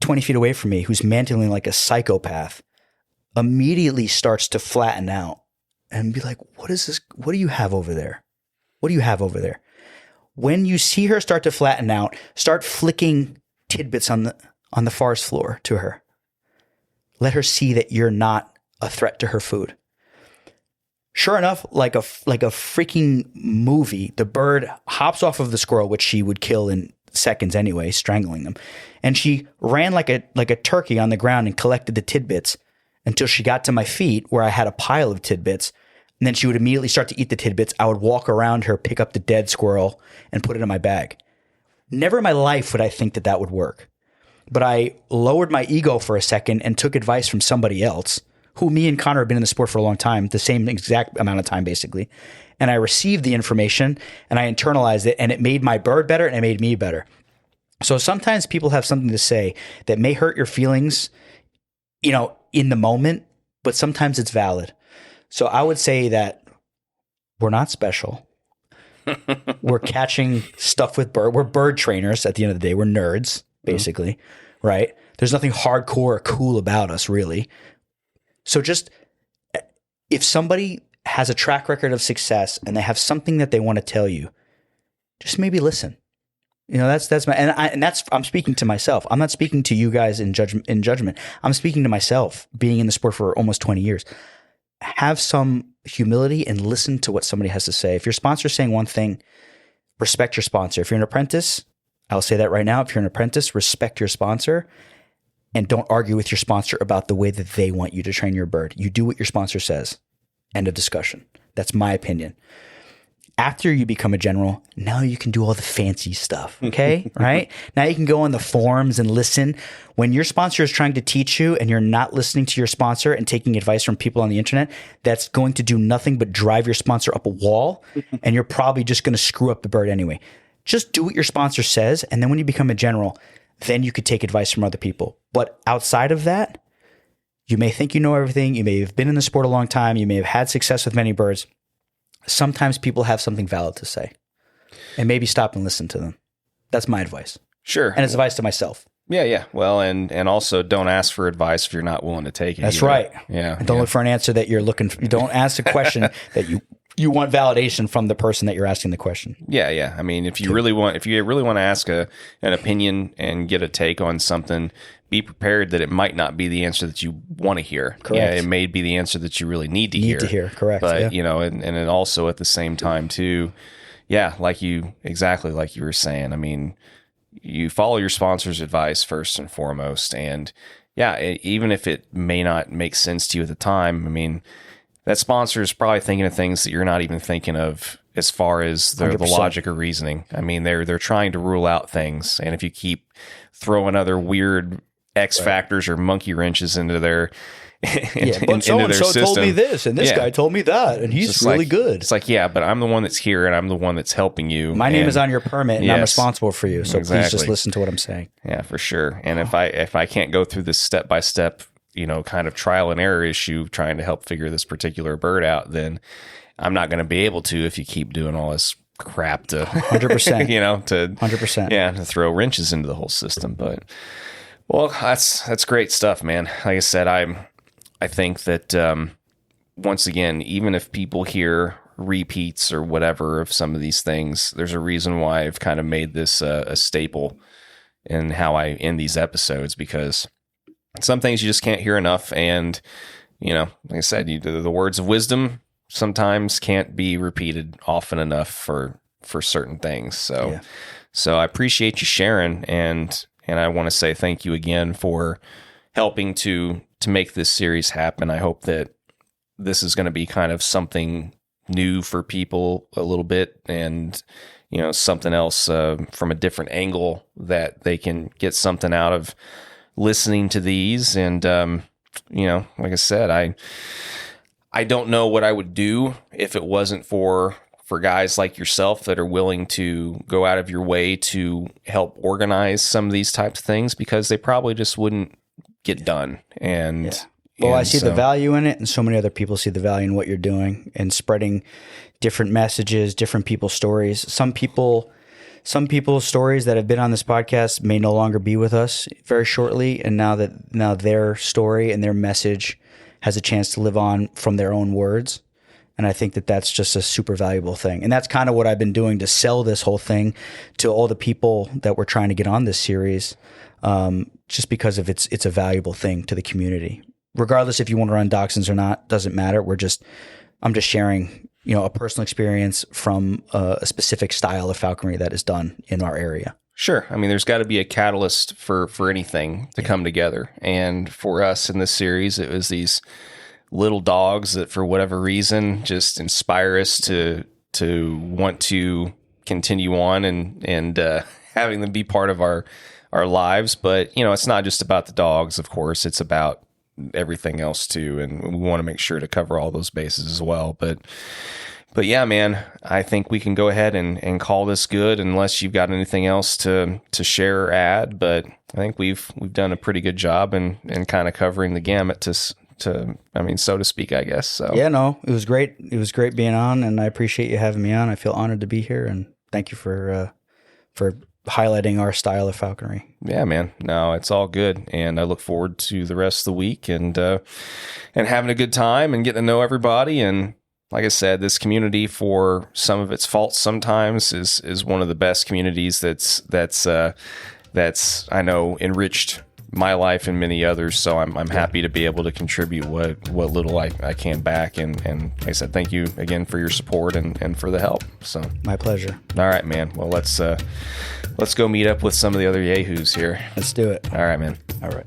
20 feet away from me, who's mantling like a psychopath, immediately starts to flatten out and be like, what is this? What do you have over there? What do you have over there? When you see her start to flatten out, start flicking tidbits on the forest floor to her. Let her see that you're not a threat to her food. Sure enough, like a freaking movie, the bird hops off of the squirrel, which she would kill in seconds anyway, strangling them. And she ran like a turkey on the ground and collected the tidbits until she got to my feet where I had a pile of tidbits. And then she would immediately start to eat the tidbits. I would walk around her, pick up the dead squirrel, and put it in my bag. Never in my life would I think that would work. But I lowered my ego for a second and took advice from somebody else, who me and Connor have been in the sport for a long time, the same exact amount of time basically. And I received the information and I internalized it, and it made my bird better and it made me better. So sometimes people have something to say that may hurt your feelings, in the moment, but sometimes it's valid. So I would say that we're not special. We're catching stuff with bird. We're bird trainers at the end of the day. We're nerds, basically, right? There's nothing hardcore or cool about us, really. So just if somebody has a track record of success and they have something that they want to tell you, just maybe listen. That's my, and that's, I'm speaking to myself. I'm not speaking to you guys in judgment. I'm speaking to myself, being in the sport for almost 20 years. Have some humility and listen to what somebody has to say. If your sponsor's saying one thing, respect your sponsor. If you're an apprentice, I'll say that right now. If you're an apprentice, respect your sponsor and don't argue with your sponsor about the way that they want you to train your bird. You do what your sponsor says. End of discussion. That's my opinion. After you become a general, now you can do all the fancy stuff, okay? Right? Now you can go on the forums and listen. When your sponsor is trying to teach you and you're not listening to your sponsor and taking advice from people on the internet, that's going to do nothing but drive your sponsor up a wall, and you're probably just going to screw up the bird anyway. Just do what your sponsor says, and then when you become a general, then you could take advice from other people. But outside of that, you may think you know everything. You may have been in the sport a long time. You may have had success with many birds. Sometimes people have something valid to say, and maybe stop and listen to them. That's my advice. Sure. And it's advice to myself. Yeah. Well, and also don't ask for advice if you're not willing to take it. That's either. right. Yeah. And don't look for an answer that you're looking for. Don't ask a question that you want validation from the person that you're asking the question. Yeah. I mean, if you really want to ask an opinion and get a take on something, be prepared that it might not be the answer that you want to hear. Correct. Yeah, it may be the answer that you really need to hear. Correct. But, and it also at the same time too, exactly like you were saying. I mean, you follow your sponsor's advice first and foremost. And even if it may not make sense to you at the time, I mean, that sponsor is probably thinking of things that you're not even thinking of as far as the logic or reasoning. I mean, they're trying to rule out things. And if you keep throwing other weird X factors or monkey wrenches into their but so-and-so told me this, and this guy told me that, and he's really good. It's like, but I'm the one that's here, and I'm the one that's helping you. My name is on your permit, and I'm responsible for you. So please just listen to what I'm saying. Yeah, for sure. And if I can't go through this step-by-step, kind of trial and error issue trying to help figure this particular bird out, then I'm not going to be able to if you keep doing all this crap to 100%, to 100%, to throw wrenches into the whole system. But well, that's great stuff, man. Like I said, I think that once again, even if people hear repeats or whatever of some of these things, there's a reason why I've kind of made this a staple in how I end these episodes, because some things you just can't hear enough. And, like I said, the words of wisdom sometimes can't be repeated often enough for certain things. So I appreciate you sharing. And I want to say thank you again for helping to make this series happen. I hope that this is going to be kind of something new for people a little bit, and, something else from a different angle that they can get something out of listening to these. And, like I said, I don't know what I would do if it wasn't for guys like yourself that are willing to go out of your way to help organize some of these types of things, because they probably just wouldn't get done. And I see the value in it, and so many other people see the value in what you're doing and spreading different messages, different people's stories. Some people's stories that have been on this podcast may no longer be with us very shortly, and now their story and their message has a chance to live on from their own words. And I think that that's just a super valuable thing. And that's kind of what I've been doing to sell this whole thing to all the people that we're trying to get on this series, just because of it's a valuable thing to the community. Regardless if you want to run Dachshunds or not, doesn't matter. I'm just sharing, a personal experience from a specific style of falconry that is done in our area. Sure. I mean, there's got to be a catalyst for anything to come together. And for us in this series, it was these little dogs that for whatever reason just inspire us to want to continue on and having them be part of our lives. But, it's not just about the dogs, of course. It's about everything else too. And we want to make sure to cover all those bases as well. But yeah, man, I think we can go ahead and call this good, unless you've got anything else to share or add. But I think we've done a pretty good job in kind of covering the gamut so to speak, I guess. So yeah, no, it was great. It was great being on, and I appreciate you having me on. I feel honored to be here, and thank you for highlighting our style of falconry. Yeah, man. No, it's all good, and I look forward to the rest of the week and having a good time and getting to know everybody. And like I said, this community, for some of its faults, sometimes is one of the best communities that's I know enriched my life and many others. So I'm happy to be able to contribute what little I can back. And like I said, thank you again for your support and for the help. So My pleasure. all right, man. Well, let's go meet up with some of the other yahoos here. Let's do it. All right, man. All right.